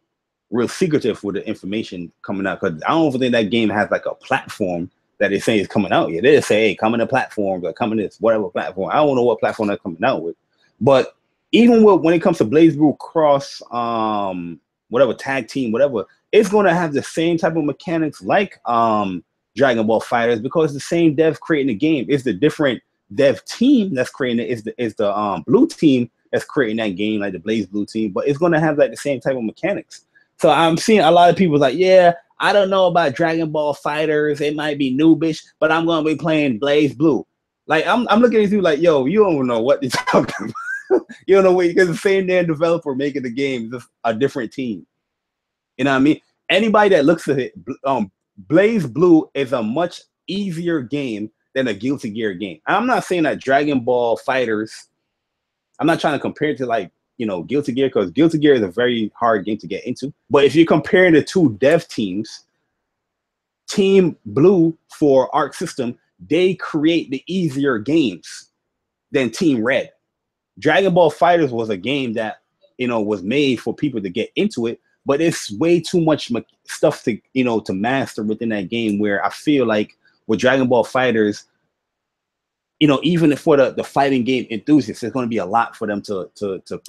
Speaker 1: real secretive with the information coming out, because I don't think that game has like a platform that they say is coming out yet. They just say, hey, coming to platforms or coming to whatever platform. I don't know what platform they're coming out with. But even when it comes to Blaze Blue Cross, whatever, tag team, whatever, it's going to have the same type of mechanics like Dragon Ball Fighters, because the same devs creating the game. It's the different dev team that's creating it. It's the blue team that's creating that game, like the Blaze Blue team, but it's going to have like the same type of mechanics. So I'm seeing a lot of people like, yeah, I don't know about Dragon Ball Fighters. It might be noobish, but I'm going to be playing Blaze Blue. Like, I'm looking at you like, yo, you don't know what you're talking about. You don't know what, because the same damn developer making the game, just a different team. You know what I mean? Anybody that looks at it, Blaze Blue is a much easier game than a Guilty Gear game. I'm not saying that Dragon Ball Fighters, I'm not trying to compare it to like, you know, Guilty Gear, because Guilty Gear is a very hard game to get into. But if you compare the two dev teams, Team Blue for Arc System, they create the easier games than Team Red. Dragon Ball Fighters was a game that, you know, was made for people to get into it, but it's way too much stuff to, you know, to master within that game, where I feel like with Dragon Ball Fighters, you know, even for the fighting game enthusiasts, there's going to be a lot for them to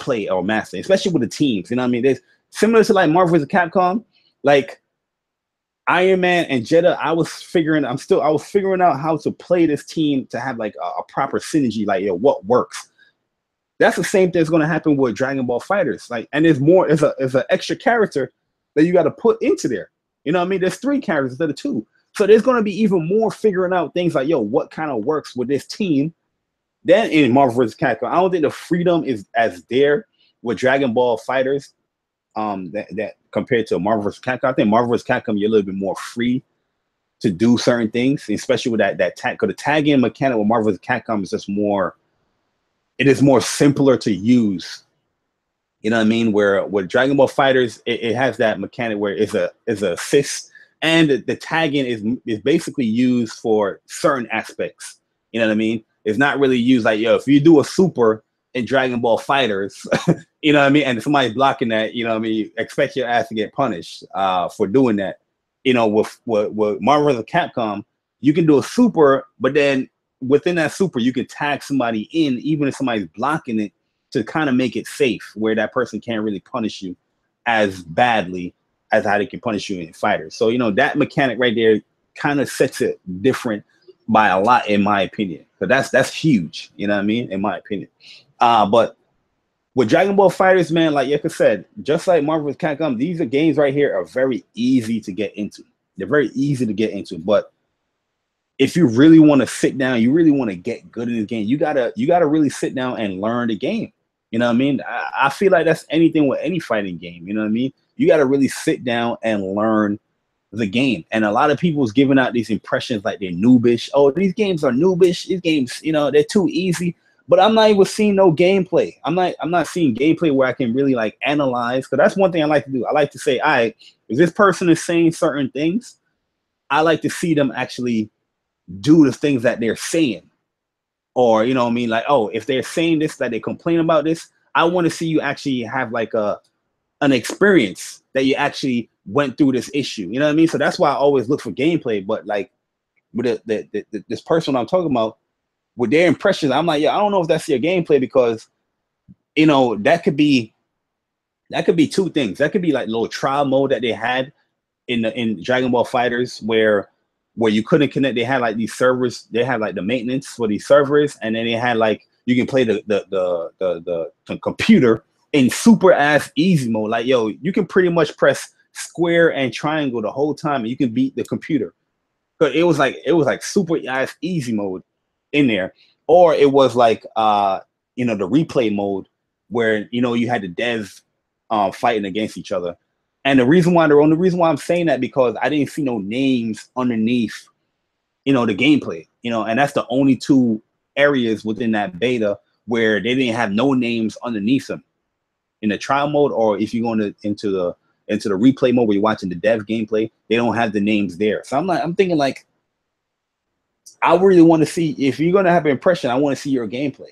Speaker 1: play or master, especially with the teams. You know what I mean? There's similar to like Marvel vs. Capcom, like Iron Man and Jeddah. I was figuring out how to play this team to have like a proper synergy, like, yo, what works. That's the same thing that's going to happen with Dragon Ball Fighters. Like, and there's more, there's an extra character that you got to put into there. You know what I mean? There's 3 characters instead of 2. So there's going to be even more figuring out things like, yo, what kind of works with this team than in Marvel vs. Capcom. I don't think the freedom is as there with Dragon Ball Fighters that compared to Marvel vs. Capcom. I think Marvel vs. Capcom, you're a little bit more free to do certain things, especially with that tag. Because the tag-in mechanic with Marvel vs. Capcom is just more, it is more simpler to use. You know what I mean? Where with Dragon Ball Fighters, it has that mechanic where it's a assist. And the tagging is basically used for certain aspects. You know what I mean? It's not really used like, yo, if you do a super in Dragon Ball Fighters, you know what I mean? And somebody's blocking that, you know what I mean? You expect your ass to get punished for doing that. You know, with Marvel vs. Capcom, you can do a super, but then within that super, you can tag somebody in, even if somebody's blocking it, to kind of make it safe, where that person can't really punish you as badly as how they can punish you in Fighters. So, you know, that mechanic right there kind of sets it different by a lot, in my opinion. But that's huge, you know what I mean, in my opinion. But with Dragon Ball Fighters, man, like I said, just like Marvel vs. Capcom, these are games right here are very easy to get into. They're very easy to get into. But if you really want to sit down, you really want to get good in this game, you gotta really sit down and learn the game. You know what I mean? I feel like that's anything with any fighting game. You know what I mean? You got to really sit down and learn the game. And a lot of people's giving out these impressions like they're noobish. Oh, these games are noobish. These games, you know, they're too easy. But I'm not even seeing no gameplay. I'm not seeing gameplay where I can really like analyze. Because that's one thing I like to do. I like to say, all right, if this person is saying certain things, I like to see them actually do the things that they're saying. Or, you know what I mean? Like, oh, if they're saying this, that they complain about this, I want to see you actually have like an experience that you actually went through this issue. You know what I mean? So that's why I always look for gameplay. But like with this person I'm talking about, with their impressions, I'm like, yeah, I don't know if that's your gameplay, because, you know, that could be two things. That could be like a little trial mode that they had in Dragon Ball Fighters where you couldn't connect. They had like these servers. They had like the maintenance for these servers, and then they had like you can play the computer in super ass easy mode. Like, yo, you can pretty much press square and triangle the whole time, and you can beat the computer. But it was like super ass easy mode in there, or it was like you know, the replay mode where, you know, you had the devs fighting against each other. And the reason why I'm saying that, because I didn't see no names underneath, you know, the gameplay, you know, and that's the only two areas within that beta where they didn't have no names underneath them in the trial mode. Or if you go into the replay mode where you're watching the dev gameplay, they don't have the names there. So I'm thinking like, I really want to see, if you're going to have an impression, I want to see your gameplay.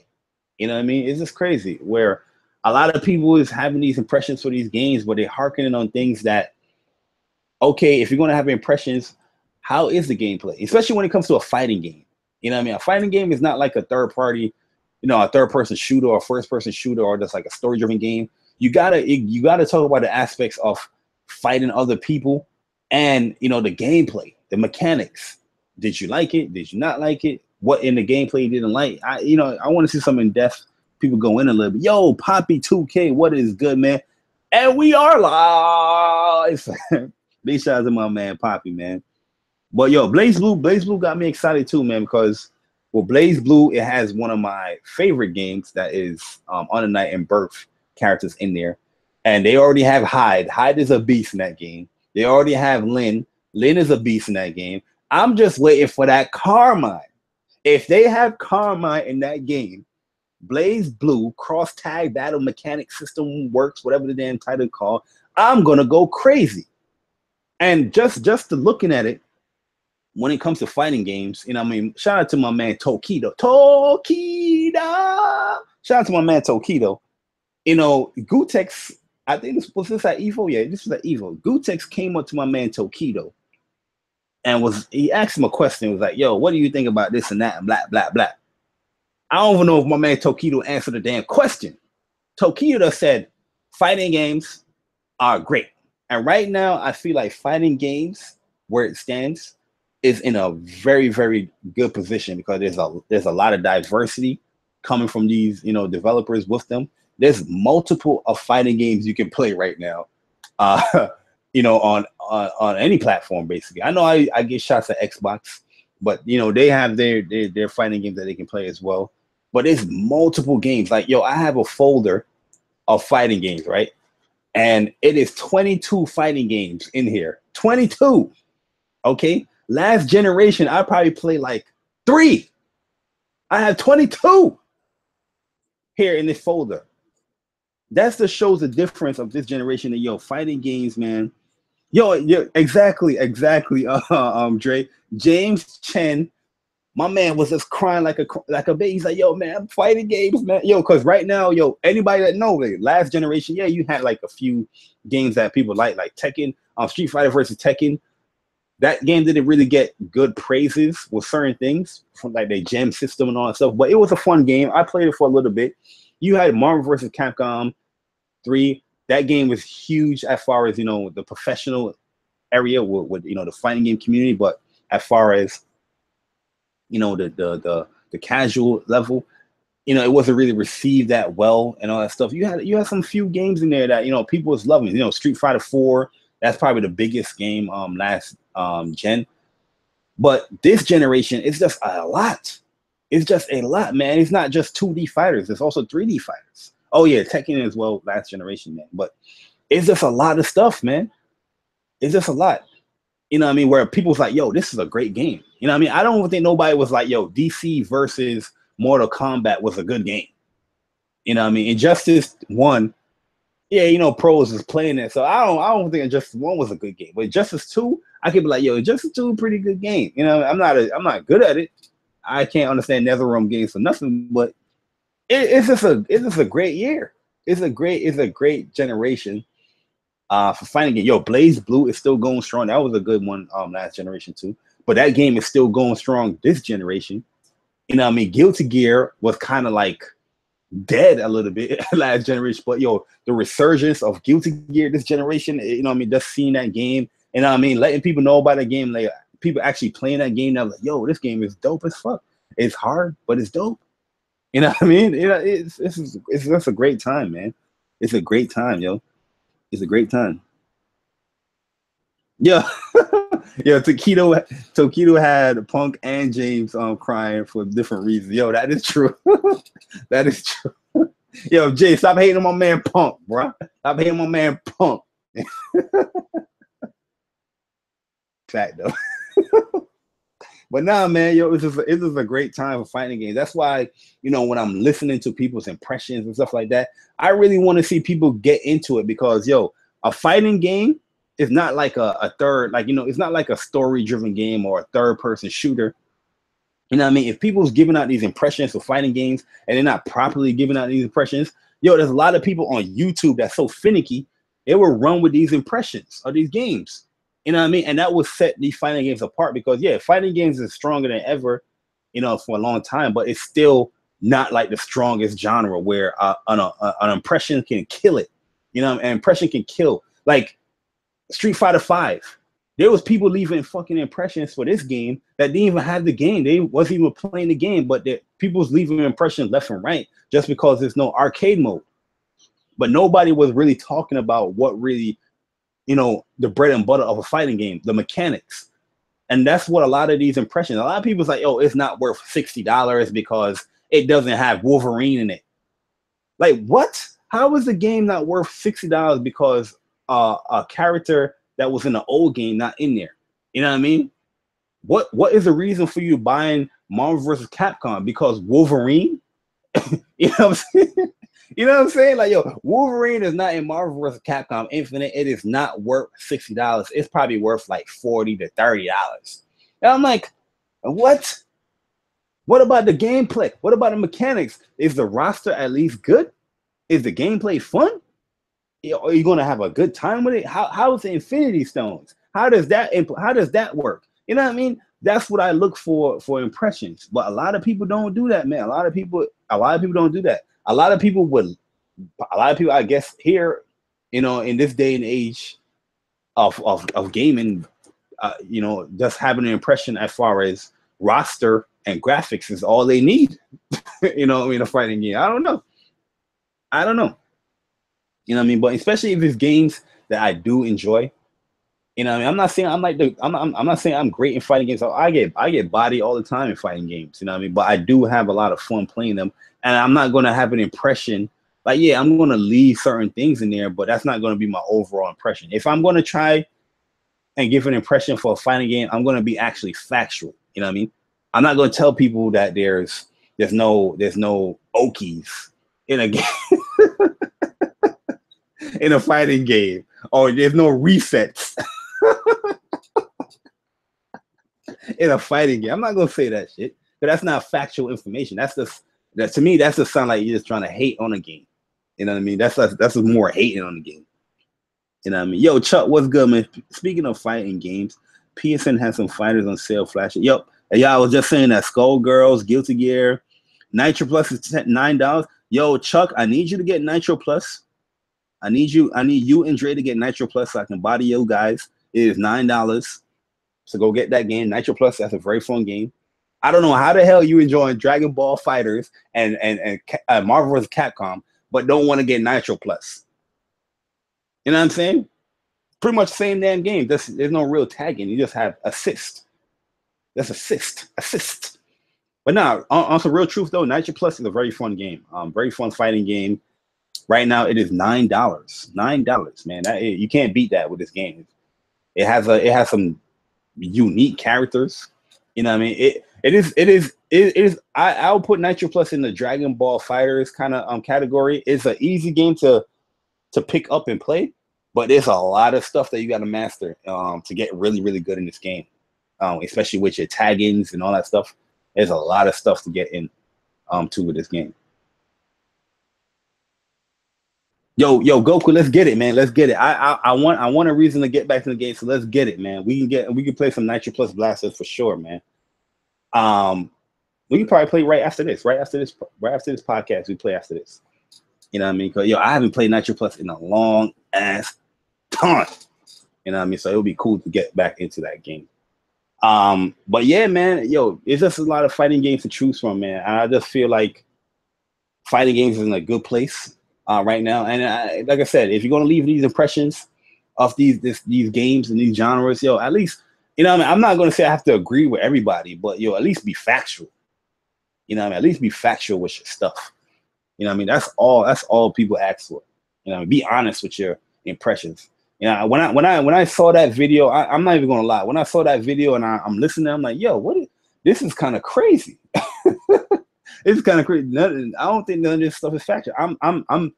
Speaker 1: You know what I mean? It's just crazy where a lot of people is having these impressions for these games where they're hearkening on things that, okay, if you're going to have impressions, how is the gameplay? Especially when it comes to a fighting game. You know what I mean? A fighting game is not like a third party, you know, a third person shooter or first person shooter, or just like a story driven game. You gotta talk about the aspects of fighting other people and, you know, the gameplay, the mechanics. Did you like it? Did you not like it? What in the gameplay you didn't like? I want to see some in depth. People go in a little bit. Yo, Poppy 2K, what is good, man? And we are live. Big shout out to my man Poppy, man. But yo, Blaze Blue got me excited too, man, because well, Blaze Blue, it has one of my favorite games that is Unnight and Birth characters in there. And they already have Hyde. Hyde is a beast in that game. They already have Lynn. Lynn is a beast in that game. I'm just waiting for that Carmine. If they have Carmine in that game, Blaze Blue cross tag battle mechanic system works, whatever the damn title called, I'm gonna go crazy. And just to looking at it, when it comes to fighting games, you know what I mean? Shout out to my man Tokido. Shout out to my man Tokido. You know, Gutex, I think was this at Evo? Yeah, this was at Evo. Gutex came up to my man Tokido and he asked him a question. He was like, yo, what do you think about this and that and blah, blah, blah. I don't even know if my man Tokido answered the damn question. Tokido said, fighting games are great. And right now, I feel like fighting games, where it stands, is in a very, very good position, because there's a lot of diversity coming from these, you know, developers with them. There's multiple of fighting games you can play right now, you know, on any platform, basically. I know I get shots at Xbox, but, you know, they have their fighting games that they can play as well. But there's multiple games. Like, yo, I have a folder of fighting games, right? And it is 22 fighting games in here. 22. Okay? Last generation, I probably played like 3. I have 22 here in this folder. That's the shows the difference of this generation. And yo, fighting games, man. Yo, exactly. Dre, James Chen, my man was just crying like a baby. He's like, yo, man, I'm fighting games, man. Yo, because right now, yo, anybody that know, like, last generation, yeah, you had like a few games that people like Tekken, Street Fighter versus Tekken. That game didn't really get good praises with certain things, from like their gem system and all that stuff. But it was a fun game. I played it for a little bit. You had Marvel versus Capcom 3. That game was huge as far as, you know, the professional area with you know, the fighting game community. But as far as, you know, the casual level, you know, it wasn't really received that well and all that stuff. You had some few games in there that, you know, people was loving. You know, Street Fighter 4, that's probably the biggest game last gen. But this generation, it's just a lot. It's just a lot, man. It's not just 2D fighters. It's also 3D fighters. Oh yeah, Tekken as well, last generation, man. But it's just a lot of stuff, man. It's just a lot. You know what I mean? Where people's like, yo, this is a great game. You know what I mean? I don't think nobody was like, yo, DC versus Mortal Kombat was a good game. You know what I mean? Injustice 1, yeah, you know, pros is playing it. So I don't think Injustice 1 was a good game. But Injustice 2, I could be like, yo, Injustice 2 pretty good game. You know, I'm not good at it. I can't understand NetherRealm games for nothing, but it's just a great year. It's a great generation for fighting game. Yo, Blaze Blue is still going strong. That was a good one last generation too. But that game is still going strong this generation. You know what I mean? Guilty Gear was kind of like dead a little bit last generation, but yo, the resurgence of Guilty Gear this generation, you know what I mean, just seeing that game, you know what I mean, letting people know about the game, like people actually playing that game, they're like, yo, this game is dope as fuck. It's hard, but it's dope. You know what I mean? You know, it's just a great time, man. It's a great time, yo. It's a great time. Yeah. Yeah, Tokido had Punk and James crying for different reasons. Yo, that is true. That is true. Yo, Jay, stop hating on my man Punk, bro. Stop hating on my man Punk. Fact though. But nah, man, yo, it's just a great time for fighting games. That's why, you know, when I'm listening to people's impressions and stuff like that, I really want to see people get into it because, yo, a fighting game is not like a third, like, you know, it's not like a story-driven game or a third-person shooter. You know what I mean? If people's giving out these impressions for fighting games and they're not properly giving out these impressions, yo, there's a lot of people on YouTube that's so finicky, they will run with these impressions of these games. You know what I mean? And that will set these fighting games apart because, yeah, fighting games is stronger than ever, you know, for a long time, but it's still not like the strongest genre where an impression can kill it. You know, an impression can kill. Like Street Fighter V, there was people leaving fucking impressions for this game that didn't even have the game. They wasn't even playing the game, but people was leaving impressions left and right just because there's no arcade mode. But nobody was really talking about what really, you know, the bread and butter of a fighting game, the mechanics. And that's what a lot of these impressions, a lot of people's like, oh, it's not worth $60 because it doesn't have Wolverine in it. Like, what? How is the game not worth $60 because a character that was in the old game not in there? You know what I mean? What is the reason for you buying Marvel vs. Capcom? Because Wolverine? You know what I'm saying? You know what I'm saying? Like, yo, Wolverine is not in Marvel vs. Capcom Infinite. It is not worth $60. It's probably worth like $40 to $30. And I'm like, what? What about the gameplay? What about the mechanics? Is the roster at least good? Is the gameplay fun? Are you going to have a good time with it? How is the Infinity Stones? How does that work? You know what I mean? That's what I look for impressions. But a lot of people don't do that, man. A lot of people don't do that. A lot of people, I guess, here, you know, in this day and age of gaming, you know, just having an impression as far as roster and graphics is all they need. You know, in a fighting game. I don't know. You know what I mean? But especially if it's games that I do enjoy. You know what I mean? I'm not saying I'm not saying I'm great in fighting games. I get body all the time in fighting games. You know what I mean? But I do have a lot of fun playing them. And I'm not going to have an impression like, yeah, I'm going to leave certain things in there, but that's not going to be my overall impression. If I'm going to try and give an impression for a fighting game, I'm going to be actually factual. You know what I mean? I'm not going to tell people that there's no Okies in a game, in a fighting game, or there's no resets in a fighting game. I'm not going to say that shit, because that's not factual information. To me, that's just sound like you're just trying to hate on a game. You know what I mean? That's more hating on the game. You know what I mean? Yo, Chuck, what's good, man? Speaking of fighting games, PSN has some fighters on sale flashing. Yo, I was just saying that Skullgirls, Guilty Gear, Nitro Plus is $9. Yo, Chuck, I need you to get Nitro Plus. I need you and Dre to get Nitro Plus so I can body you guys. It is $9. So go get that game. Nitro Plus, that's a very fun game. I don't know how the hell you enjoying Dragon Ball Fighters and Marvel vs. Capcom, but don't want to get Nitro Plus. You know what I'm saying? Pretty much same damn game. There's no real tagging. You just have assist. That's assist. But no, on some real truth though, Nitro Plus is a very fun game. Very fun fighting game. Right now it is $9. $9, man. You can't beat that with this game. It has some unique characters. You know what I mean? I'll put Nitro Plus in the Dragon Ball Fighters kind of category. It's an easy game to pick up and play, but there's a lot of stuff that you got to master to get really, really good in this game. Especially with your taggings and all that stuff. There's a lot of stuff to get in to with this game. Yo, Goku, let's get it, man. Let's get it. I want a reason to get back in the game, so let's get it, man. We can play some Nitro Plus Blasters for sure, man. We can probably play right after this podcast. We play after this. You know what I mean? Cause I haven't played Nitro Plus in a long ass time. You know what I mean? So it would be cool to get back into that game. But yeah, man, it's just a lot of fighting games to choose from, man. And I just feel like fighting games is in a good place right now. And like I said, if you're gonna leave these impressions of these games and these genres, at least, you know what I mean? I'm not gonna say I have to agree with everybody, but at least be factual. You know what I mean? At least be factual with your stuff. You know what I mean? That's all people ask for. You know what I mean? Be honest with your impressions. You know, when I saw that video, I'm not even gonna lie. When I saw that video and I'm listening, I'm like, this is kind of crazy. It's kind of crazy. I don't think none of this stuff is factual. I'm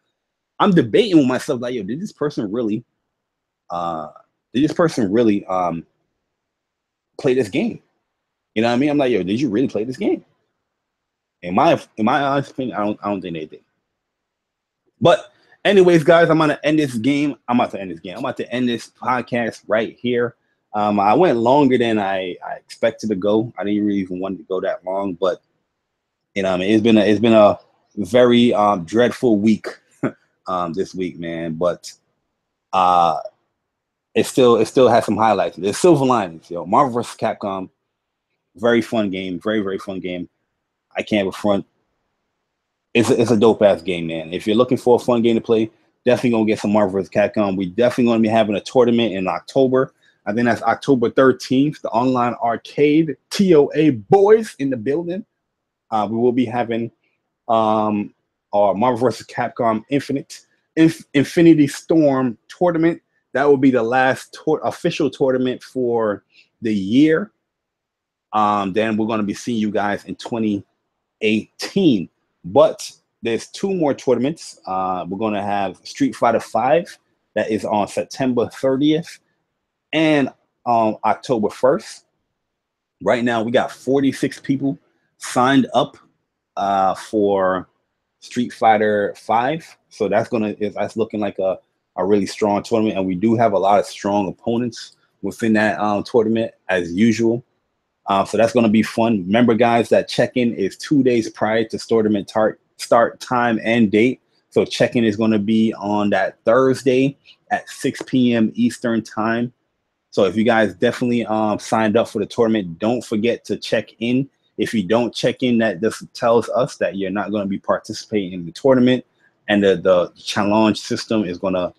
Speaker 1: debating with myself like, did this person really play this game? You know what I mean? I'm like, did you really play this game? In my honest opinion, I don't think they did. But anyways, guys, I'm about to end this podcast right here. I went longer than I expected to go. I didn't really even want to go that long, but you know, I mean, it's been a very dreadful week this week, man. But it still has some highlights. There's silver linings, Marvel vs. Capcom, very fun game, very, very fun game. I can't front. It's a dope ass game, man. If you're looking for a fun game to play, definitely gonna get some Marvel vs. Capcom. We definitely gonna be having a tournament in October. I think that's October 13th. The online arcade TOA boys in the building. We will be having our Marvel vs. Capcom Infinity Storm tournament. That will be the last official tournament for the year. Then we're gonna be seeing you guys in 2018. But there's 2 more tournaments. We're going to have Street Fighter V that is on September 30th and October 1st. Right now, we got 46 people signed up for Street Fighter V. So that's looking like a really strong tournament. And we do have a lot of strong opponents within that tournament as usual. So that's going to be fun. Remember, guys, that check-in is 2 days prior to tournament start time and date. So check-in is going to be on that Thursday at 6 p.m. Eastern time. So if you guys definitely signed up for the tournament, don't forget to check in. If you don't check in, that just tells us that you're not going to be participating in the tournament, and the challenge system is going to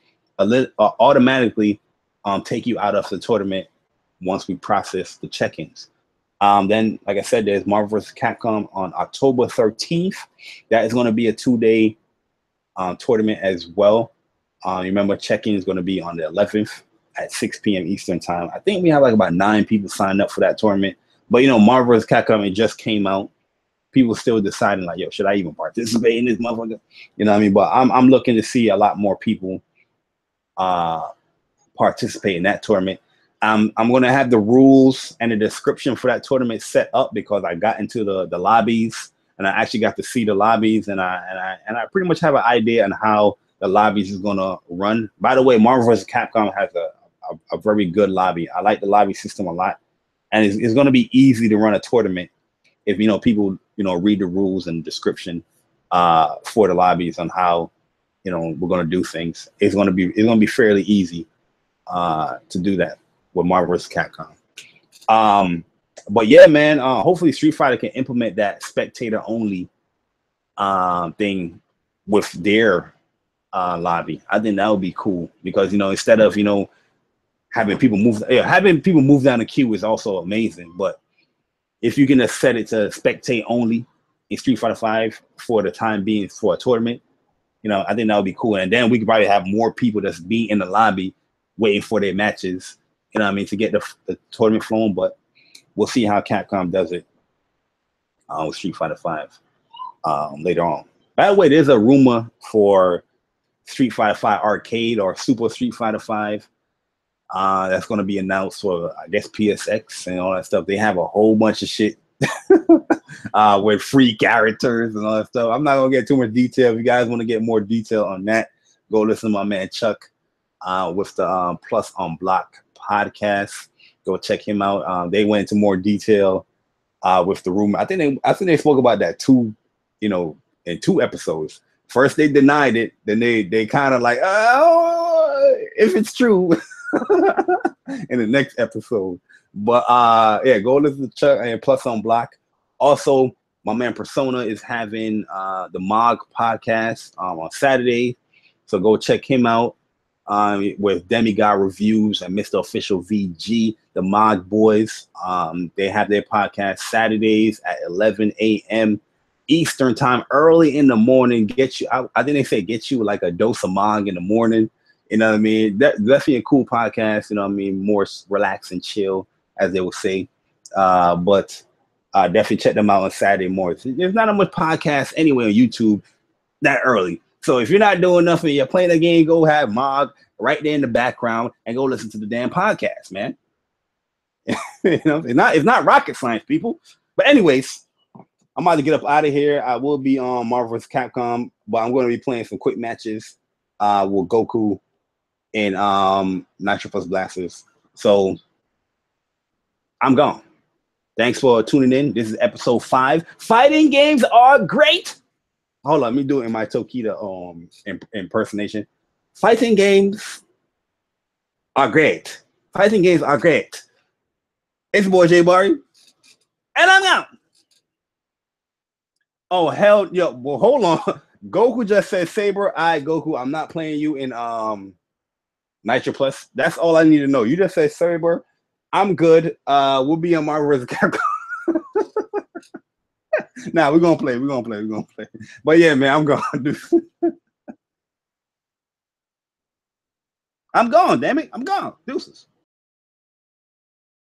Speaker 1: automatically take you out of the tournament once we process the check-ins. Then, like I said, there's Marvel vs. Capcom on October 13th. That is going to be a 2-day tournament as well. Remember, check-in is going to be on the 11th at 6 p.m. Eastern time. I think we have like about 9 people signed up for that tournament. But, Marvel vs. Capcom, it just came out. People still deciding like, should I even participate in this motherfucker? You know what I mean? But I'm looking to see a lot more people participate in that tournament. I'm going to have the rules and the description for that tournament set up because I got into the lobbies and I actually got to see the lobbies and I pretty much have an idea on how the lobbies is going to run. By the way, Marvel vs. Capcom has a very good lobby. I like the lobby system a lot, and it's going to be easy to run a tournament if people read the rules and description for the lobbies on how we're going to do things. It's going to be fairly easy to do that with Marvel vs. Capcom. But yeah, man, hopefully Street Fighter can implement that spectator only thing with their lobby. I think that would be cool because instead of having people move down the queue is also amazing, but if you can just set it to spectate only in Street Fighter 5 for the time being for a tournament, you know, I think that would be cool. And then we could probably have more people just be in the lobby waiting for their matches, you know what I mean, to get the tournament flowing. But we'll see how Capcom does it with Street Fighter 5 later on. By the way, there's a rumor for Street Fighter 5 Arcade or Super Street Fighter 5 that's going to be announced for, I guess, PSX and all that stuff. They have a whole bunch of shit with free characters and all that stuff. I'm not going to get too much detail. If you guys want to get more detail on that, go listen to my man Chuck with the Plus on Block podcast. Go check him out. They went into more detail with the rumor. I think they spoke about that in 2 episodes. First they denied it, then they kind of like, oh, if it's true, in the next episode. But yeah, go listen to Chuck and Plus on Block. Also, my man Persona is having the Mog podcast on Saturday, so go check him out with Demigod Reviews and Mr. Official VG, the Mog Boys. They have their podcast Saturdays at 11 a.m. Eastern time, early in the morning. Get you, I think they say get you like a dose of Mog in the morning. You know what I mean? That's definitely a cool podcast. You know what I mean? More relax and chill, as they would say. But definitely check them out on Saturday mornings. There's not much podcast anyway on YouTube that early. So if you're not doing nothing, you're playing a game, go have Mog right there in the background and go listen to the damn podcast, man. You know, it's not rocket science, people. But anyways, I'm about to get up out of here. I will be on Marvel vs. Capcom, but I'm going to be playing some quick matches with Goku and Nitro Plus Blasters. So I'm gone. Thanks for tuning in. This is episode 5. Fighting games are great. Hold on, let me do it in my Tokita impersonation. Fighting games are great. Fighting games are great. It's your boy JayBari, and I'm out. Oh hell, yo, well hold on. Goku just said Saber. All right, Goku, I'm not playing you in Nitro Plus. That's all I need to know. You just said Saber. I'm good. We'll be on Marvel vs. Capcom. Nah, we're gonna play. But yeah, man, I'm gone, dude. I'm gone, damn it. I'm gone. Deuces.